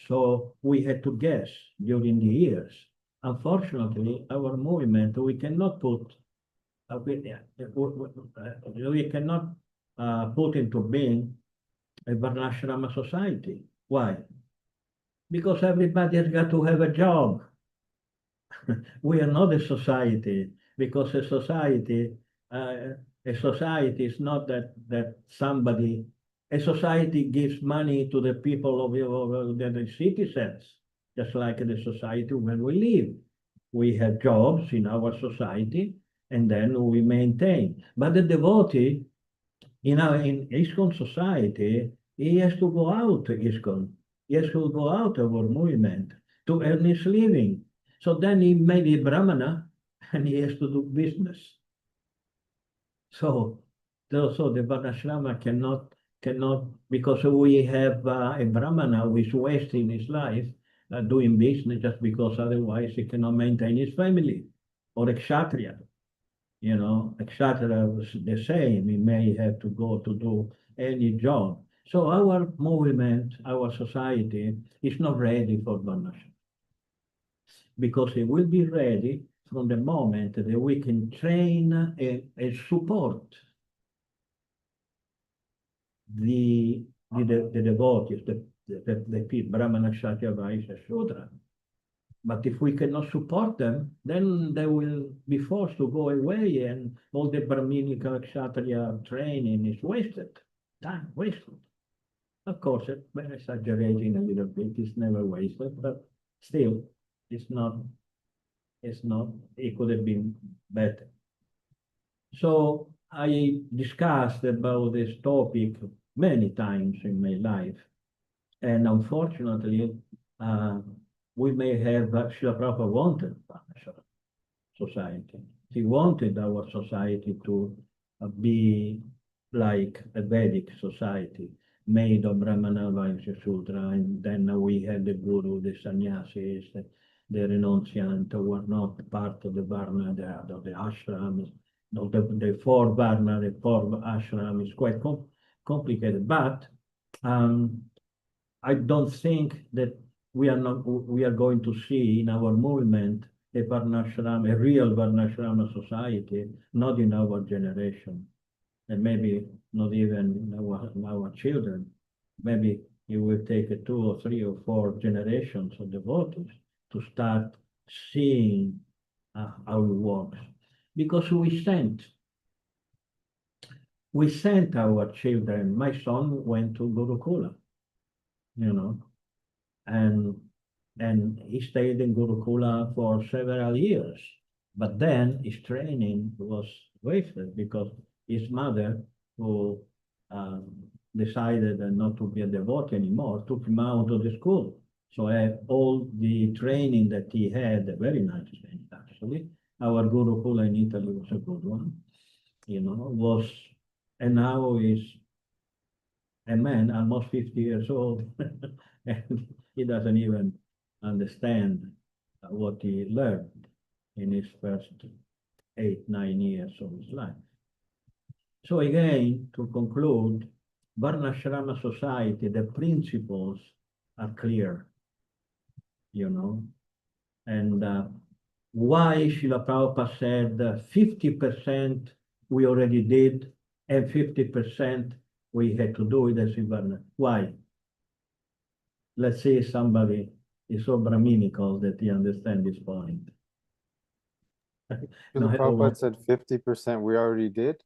Speaker 1: So we had to guess during the years. Unfortunately, our movement, we cannot put into being a Varnasrama society. Why? Because everybody has got to have a job. We are not a society, because a society is not that somebody. A society gives money to the people of the citizens, just like the society when we live. We have jobs in our society, and then we maintain. But the devotee, in ISKCON society, he has to go out to ISKCON. He has to go out of our movement to earn his living. So then he may be Brahmana, and he has to do business. So the Varnasrama cannot, because we have a Brahmana who is wasting his life doing business, just because otherwise he cannot maintain his family. Or a Kshatriya, a Kshatriya was the same. He may have to go to do any job. So our movement, our society is not ready for Varnasrama, because it will be ready from the moment that we can train and support the devotees, the people, Brahmana, Kshatriya, Vaishya, Shudra. But if we cannot support them, then they will be forced to go away, and all the Brahminical Kshatriya training is wasted. Time wasted. Of course, we're exaggerating a little bit. It's never wasted, but still, it's not, it could have been better. So I discussed about this topic many times in my life. And unfortunately, we may have, Srila Prabhupada wanted Varnasrama society. He wanted our society to be like a Vedic society, made of Brahmana Vaishya Sutra, and then we had the Guru, the sannyasis, the renunciant who were not part of the Varna, the ashram. No, the four Varna, the four ashram is quite complicated, but I don't think that we are going to see in our movement a Varnasrama, a real Varnasrama society, not in our generation, and maybe not even in our children. Maybe it will take 2 or 3 or 4 generations of devotees to start seeing how it works. Because we sent our children. My son went to Gurukula, and he stayed in Gurukula for several years. But then his training was wasted because his mother, who decided not to be a devotee anymore, took him out of the school. So all the training that he had, a very nice training actually, our Gurukula in Italy was a good one, and now he's a man almost 50 years old, and he doesn't even understand what he learned in his first 8, 9 years of his life. So again, to conclude, Varnasrama society, the principles are clear, and why Srila Prabhupada said 50% we already did and 50% we had to do it as in Varna. Why? Let's say somebody is so Brahminical that he understands this point.
Speaker 2: The Prabhupada said 50% we already did.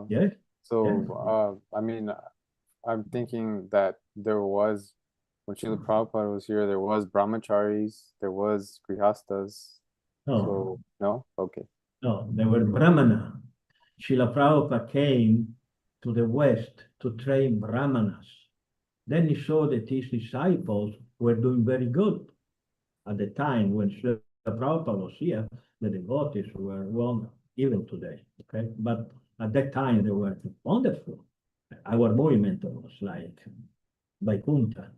Speaker 1: Yes.
Speaker 2: So, I mean, I'm thinking that there was, when Srila Prabhupada was here, there was brahmacharis, there was grihastas.
Speaker 1: No.
Speaker 2: So, no? Okay.
Speaker 1: No, they were Brahmana. Srila Prabhupada came to the West to train Brahmanas. Then he saw that his disciples were doing very good. At the time when Srila Prabhupada was here, the devotees were well, even today. Okay, but at that time they were wonderful. Our movement was like Vaikuntha.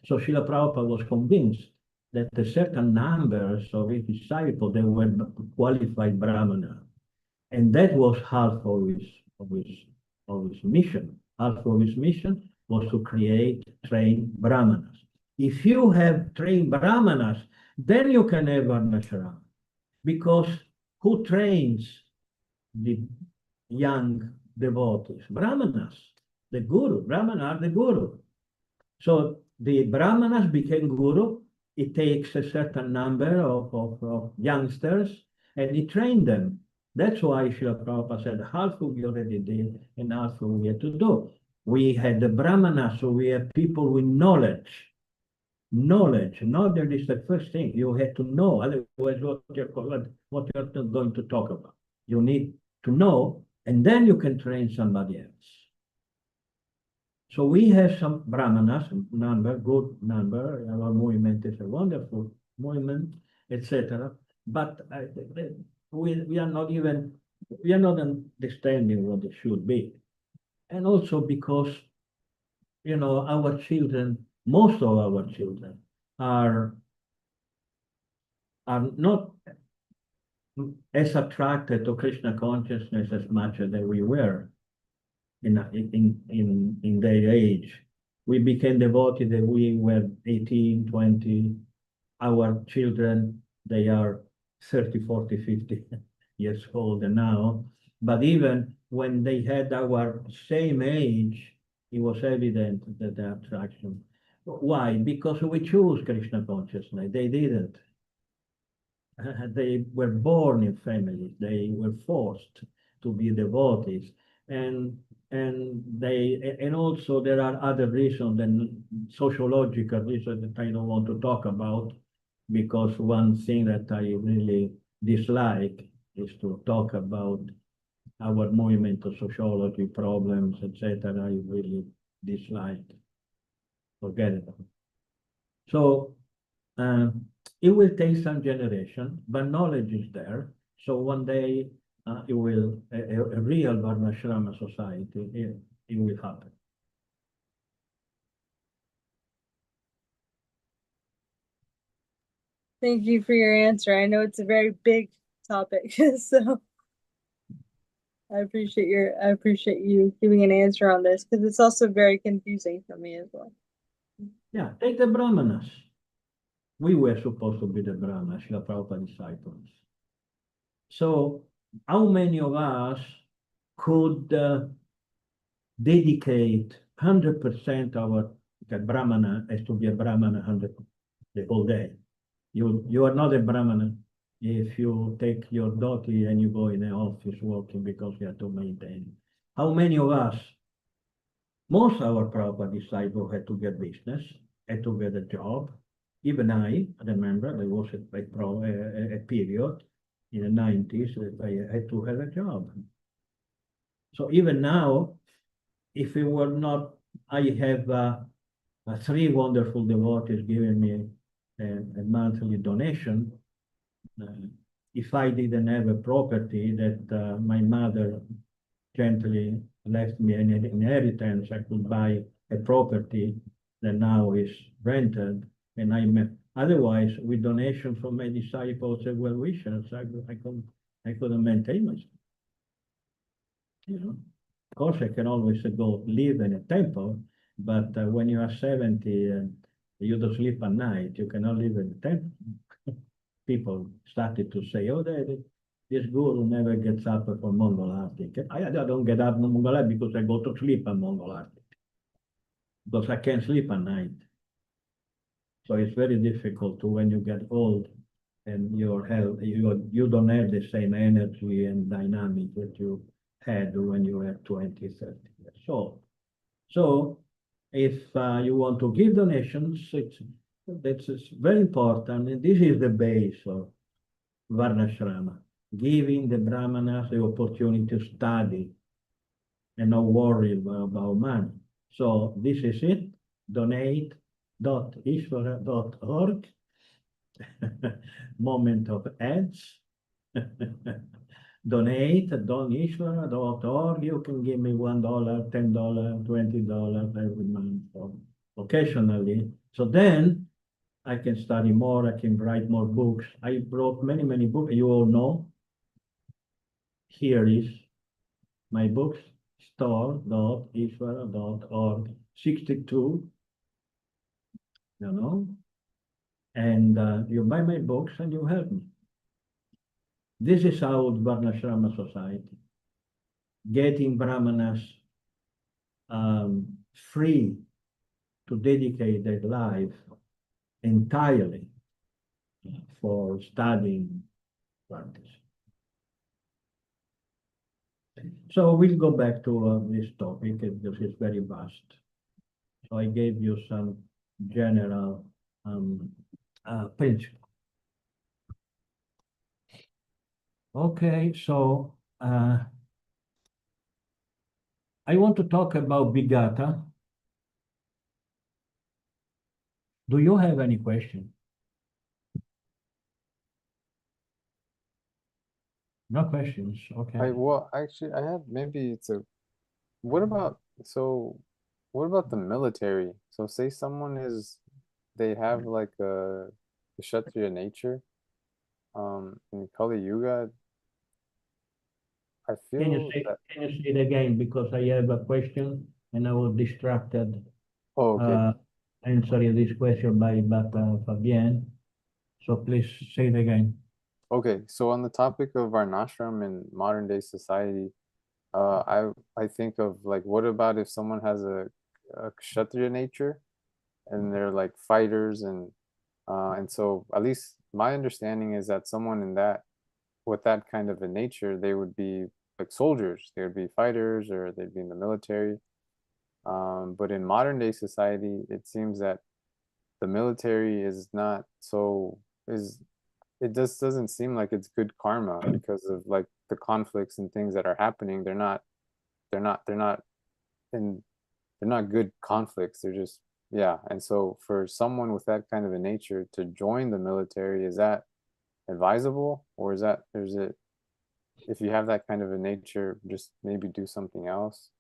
Speaker 1: So Srila Prabhupada was convinced that a certain numbers of his disciples, they were qualified Brahmana. And that was half of his mission. Half of his mission was to train Brahmanas. If you have trained Brahmanas, then you can have Varnasrama. Because who trains the young devotees? Brahmanas, the guru. Brahmanas are the guru. So the Brahmanas became guru. It takes a certain number of youngsters and he trained them. That's why Srila Prabhupada said half we already did and half we had to do. We had the Brahmanas, so we have people with knowledge. Knowledge is the first thing. You have to know, otherwise what you're going to talk about. You need to know, and then you can train somebody else. So we have some Brahmanas, good number. Our movement is a wonderful movement, etc. But we are not understanding what it should be. And also because, our children, most of our children are not as attracted to Krishna consciousness as much as we were in their age. We became devoted when we were 18, 20. Our children, they are 30, 40, 50 years old now. But even when they had our same age, it was evident that the attraction. Why? Because we chose Krishna consciousness. They didn't. They were born in families. They were forced to be devotees. And also there are other reasons than sociological reasons that I don't want to talk about, because one thing that I really dislike is to talk about our movement of sociology problems, etc., I really dislike. Forget it. So it will take some generation, but knowledge is there. So one day it will a real Varnasrama society. It will happen.
Speaker 4: Thank you for your answer. I know it's a very big topic, so I appreciate you giving an answer on this because it's also very confusing for me as well.
Speaker 1: Yeah, take the Brahmanas. We were supposed to be the Brahmanas, the Prabhupada disciples. So how many of us could dedicate 100% our Brahmana as to be a Brahmana 100 the whole day? You are not a Brahmana if you take your dhoti and you go in the office working because you have to maintain. How many of us, most of our Prabhupada disciples had to get business, had to get a job. Even I remember there was a period in the 90s that I had to have a job. So even now, if it were not, I have three wonderful devotees giving me a monthly donation. If I didn't have a property that my mother gently left me an inheritance, I could buy a property that now is rented. And otherwise, with donation from my disciples and well wishers, I couldn't maintain myself. You know, of course, I can always go live in a temple, but when you are 70 and you don't sleep at night, you cannot live in a temple. People started to say, oh, this guru never gets up for Mongol Arctic. I don't get up in Mongol Arctic because I go to sleep at Mongol Arctic. Because I can't sleep at night. So it's very difficult to when you get old and your health, you don't have the same energy and dynamic that you had when you were 20, 30 years old. So if you want to give donations, that's very important. And this is the base of Varnasrama, giving the Brahmanas the opportunity to study and not worry about money. So this is it. Donate.ishvara.org. Moment of ads. Donate.ishvara.org. You can give me $1, $10, $20 every month, or occasionally. So then I can study more, I can write more books. I wrote many, many books. You all know. Here is my books, store.ishvara.org, 62, you know, and you buy my books and you help me. This is how Varnasrama society, getting Brahmanas free to dedicate their life entirely for studying practice. So we'll go back to this topic because it's very vast. So I gave you some general principle. Okay, so I want to talk about Vigata. Do you have any question? No questions, okay.
Speaker 2: Well, actually, I have maybe what about the military? So say someone they have like a Kshatriya nature, in Kali Yuga, I feel that.
Speaker 1: Can you say it again, because I have a question and I was distracted
Speaker 2: Oh, okay.
Speaker 1: answering this question by Fabienne. So please say it again.
Speaker 2: Okay, so on the topic of Varnashram in modern day society, I think of like, what about if someone has a Kshatriya nature and they're like fighters, and so at least my understanding is that someone with that kind of a nature, they would be like soldiers, they would be fighters, or they'd be in the military. But in modern day society, it seems that the military is not so it just doesn't seem like it's good karma because of like the conflicts and things that are happening, they're not and they're not good conflicts. They're just, yeah. And so for someone with that kind of a nature to join the military, is that advisable, or is it, if you have that kind of a nature, just maybe do something else?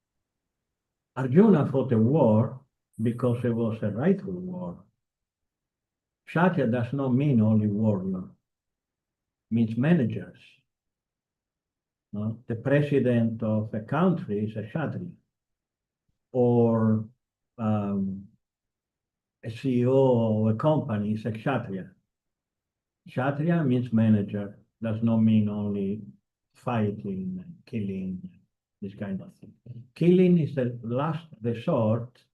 Speaker 1: Arjuna fought a war because it was a rightful war. Kshatriya does not mean only warrior, means managers. No? The president of a country is a Kshatriya, or a CEO of a company is a Kshatriya. Kshatriya means manager, does not mean only fighting, killing, this kind of thing. Killing is the last resort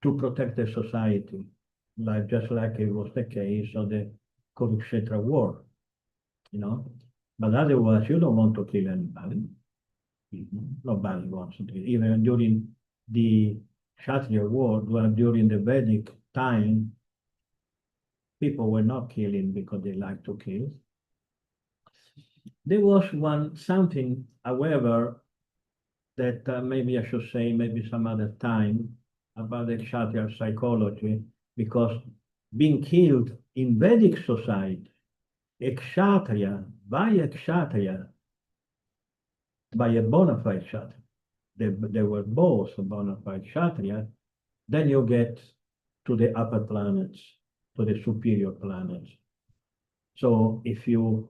Speaker 1: to protect the society, just like it was the case of the Kurukshetra war, you know. But otherwise, you don't want to kill anybody. Nobody wants to kill. Even during the Kshatriya war, during the Vedic time, people were not killing because they like to kill. There was something, however, that maybe I should say, maybe some other time, about the Kshatriya psychology, because being killed in Vedic society, a Kshatriya, by a Kshatriya, by a bona fide Kshatriya, they were both bona fide Kshatriya, then you get to the upper planets, to the superior planets. So if you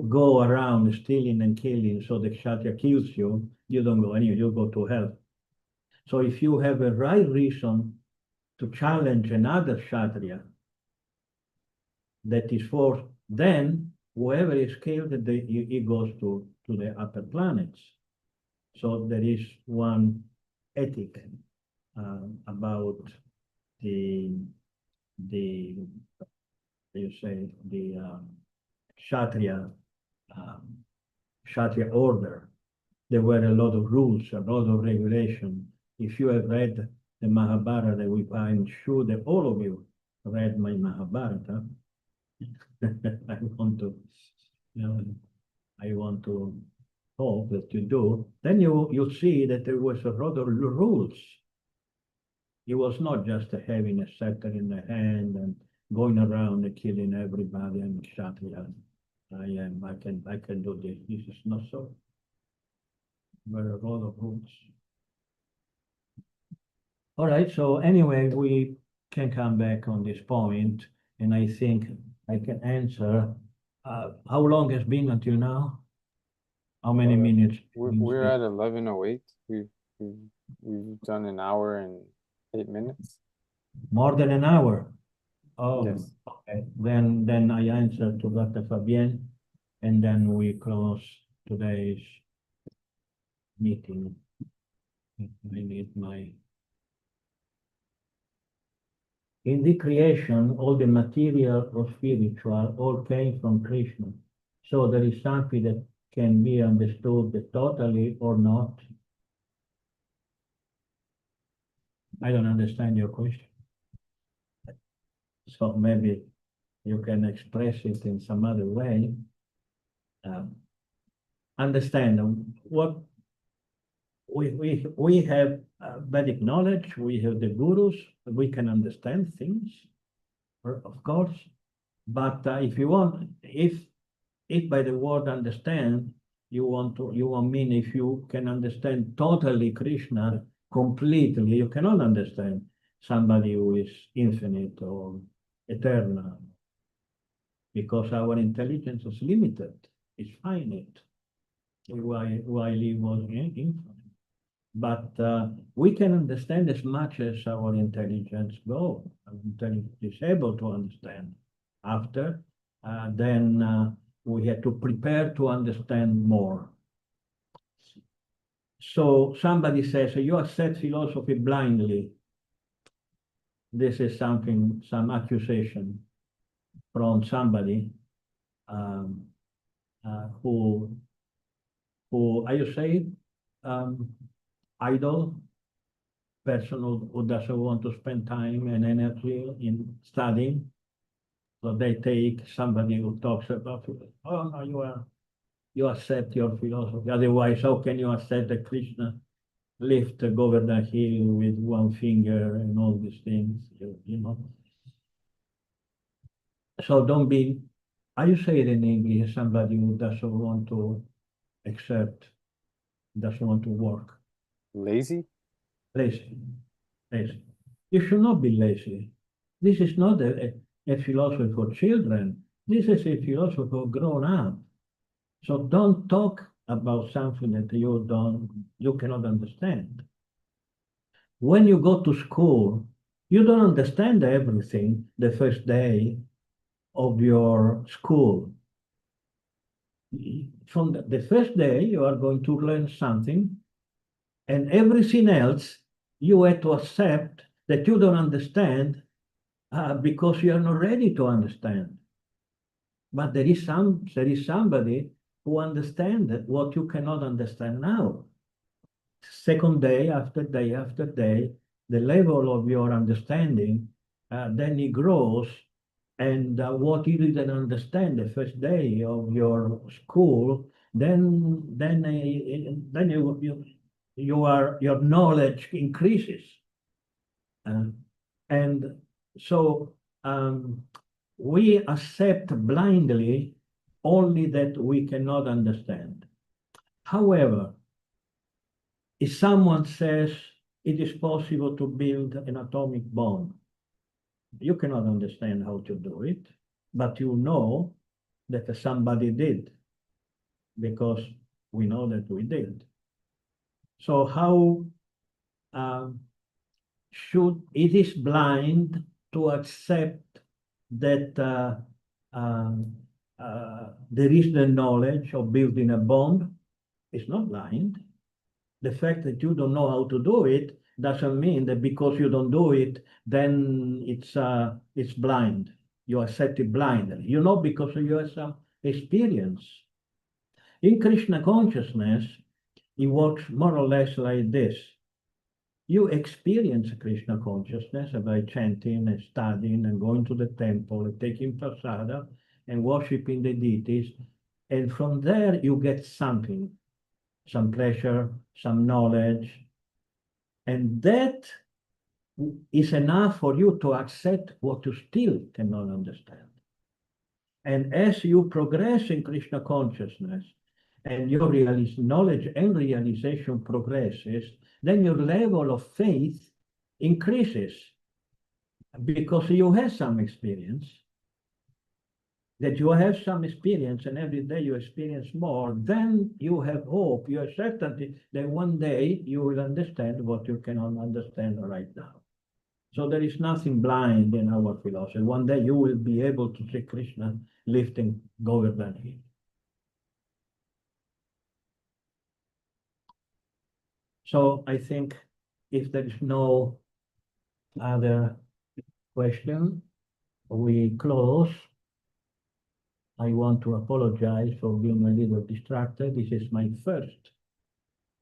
Speaker 1: go around stealing and killing, so the Kshatriya kills you, you don't go anywhere, you go to hell. So if you have a right reason to challenge another Kshatriya that is forced, then whoever is killed, he goes to the upper planets. So there is one ethic about the Kshatriya order. There were a lot of rules, a lot of regulation. If you have read the Mahabharata, I'm sure that all of you read my Mahabharata. I want to hope that you do. Then you see that there was a lot of rules. It was not just having a scepter in the hand and going around and killing everybody and Kshatriya. I can do this. This is not so. There are a lot of rules. All right, so anyway, we can come back on this point, and I think I can answer. How long has been until now? How many minutes?
Speaker 2: We're at 11:08. We've done an hour and 8 minutes.
Speaker 1: More than an hour. Oh,
Speaker 2: Yes.
Speaker 1: okay. Then I answer to Dr. Fabienne, and then we close today's meeting. I need my. In the creation, all the material or spiritual all came from Krishna. So there is something that can be understood totally or not. I don't understand your question. So maybe you can express it in some other way. Understand what we have Vedic knowledge, we have the gurus, we can understand things, of course. But if you want, if by the word understand, you mean if you can understand totally Krishna completely, you cannot understand somebody who is infinite or eternal, because our intelligence is limited, it's finite, while he was infinite. But we can understand as much as our intelligence goes. Our intelligence is able to understand. After, then we have to prepare to understand more. So somebody says, you accept philosophy blindly. This is some accusation from somebody who are you saying, idle person who doesn't want to spend time and energy in studying. So they take somebody who talks about, oh no, you accept your philosophy. Otherwise, how can you accept that Krishna lift the Govardhan Hill with one finger and all these things, you know? So don't be, how you say it in English, somebody who doesn't want to accept, doesn't want to work.
Speaker 2: Lazy?
Speaker 1: Lazy. Lazy. You should not be lazy. This is not a philosophy for children. This is a philosophy for grown up. So don't talk about something that you cannot understand. When you go to school, you don't understand everything the first day of your school. From the first day, you are going to learn something, and everything else you have to accept that you don't understand because you are not ready to understand. But there is somebody who understands what you cannot understand now. Second day after day after day, the level of your understanding then it grows, and what you didn't understand the first day of your school, then your knowledge increases, and so we accept blindly only that we cannot understand. However, if someone says it is possible to build an atomic bomb, you cannot understand how to do it, but you know that somebody did, because we know that we did. So how should it is blind to accept that there is the knowledge of building a bomb? It's not blind. The fact that you don't know how to do it doesn't mean that because you don't do it, then it's blind. You accept it blindly. You know, because you have some experience. In Krishna consciousness, it works more or less like this. You experience Krishna consciousness by chanting and studying and going to the temple and taking prasada and worshiping the deities. And from there, you get something, some pleasure, some knowledge. And that is enough for you to accept what you still cannot understand. And as you progress in Krishna consciousness and your knowledge and realization progresses, then your level of faith increases because you have some experience. That you have some experience, and every day you experience more, then you have hope, you have certainty that one day you will understand what you cannot understand right now. So there is nothing blind in our philosophy. One day you will be able to see Krishna lifting Govardhan Hill. So I think if there is no other question, we close. I want to apologize for being a little distracted. This is my first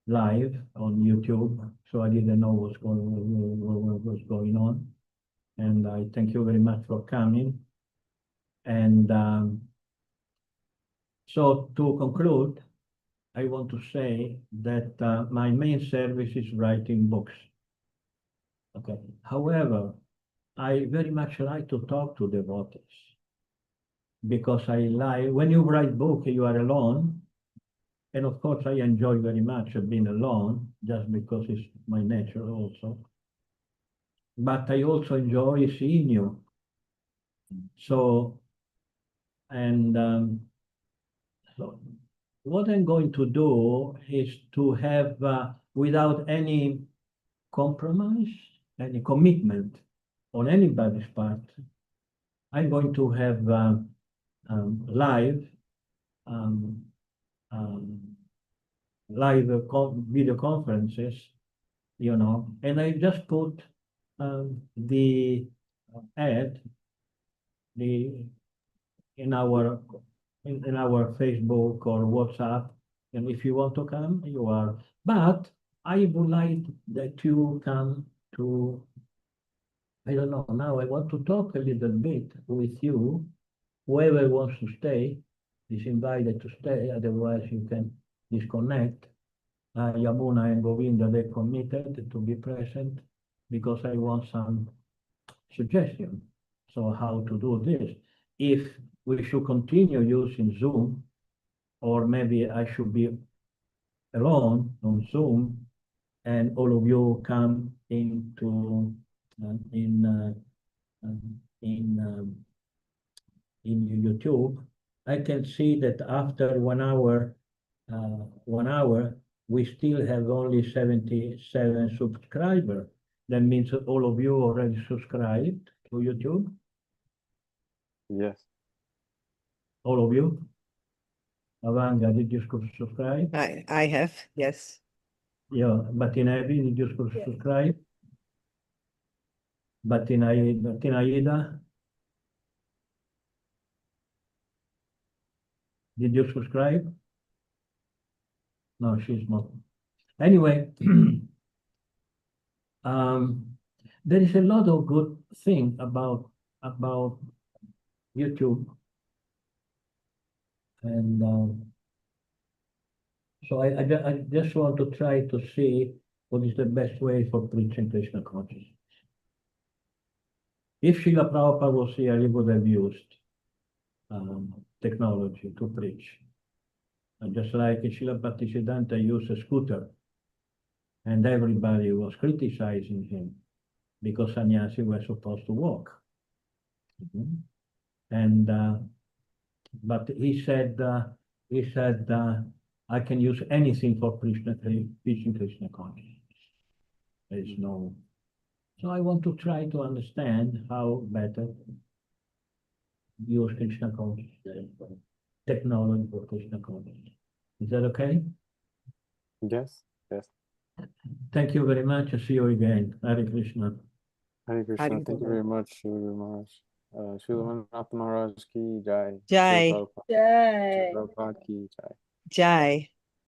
Speaker 1: live on YouTube, so I didn't know what was going on. And I thank you very much for coming. And so to conclude, I want to say that my main service is writing books. Okay. However, I very much like to talk to devotees because I like, when you write book, you are alone. And of course, I enjoy very much being alone, just because it's my nature also. But I also enjoy seeing you. So, and so what I'm going to do is to have, without any compromise, any commitment on anybody's part, I'm going to have live video conferences, you know, and I just put the ad in our Facebook or WhatsApp, and if you want to come, you are. But I would like that you come to, I don't know, now I want to talk a little bit with you, whoever wants to stay, is invited to stay, otherwise you can disconnect. Yamuna and Govinda, they committed to be present because I want some suggestion. So how to do this? If we should continue using Zoom, or maybe I should be alone on Zoom, and all of you come into in YouTube, I can see that after 1 hour, we still have only 77 subscribers. That means that all of you already subscribed to YouTube,
Speaker 2: Yes.
Speaker 1: all of you. Avanga, did you subscribe?
Speaker 5: I have, yes.
Speaker 1: Yeah, Batinavi, did you
Speaker 4: Yes.
Speaker 1: subscribe? Batinaida, did you subscribe? No, she's not. Anyway, there is a lot of good thing about YouTube, and so I just want to try to see what is the best way for preaching Krishna consciousness. If Srila Prabhupada was here, he would have used technology to preach. And just like Srila Bhaktisiddhanta used a scooter, and everybody was criticizing him because sannyasi were supposed to walk. And but he said I can use anything for preaching Krishna consciousness. There is no. So I want to try to understand how better use Krishna consciousness, technology for Krishna consciousness. Is that okay?
Speaker 2: Yes. Yes.
Speaker 1: Thank you very much. I'll see you again. Hare Krishna.
Speaker 2: Hare Krishna.
Speaker 5: Hare
Speaker 2: Thank you very much, Srila Guru Maharaj. Srila Manonatha Maharaj ki jai.
Speaker 5: Jai.
Speaker 2: Srila Prabhupada
Speaker 4: Yay.
Speaker 2: Prabhupada ki jai.
Speaker 5: Jai.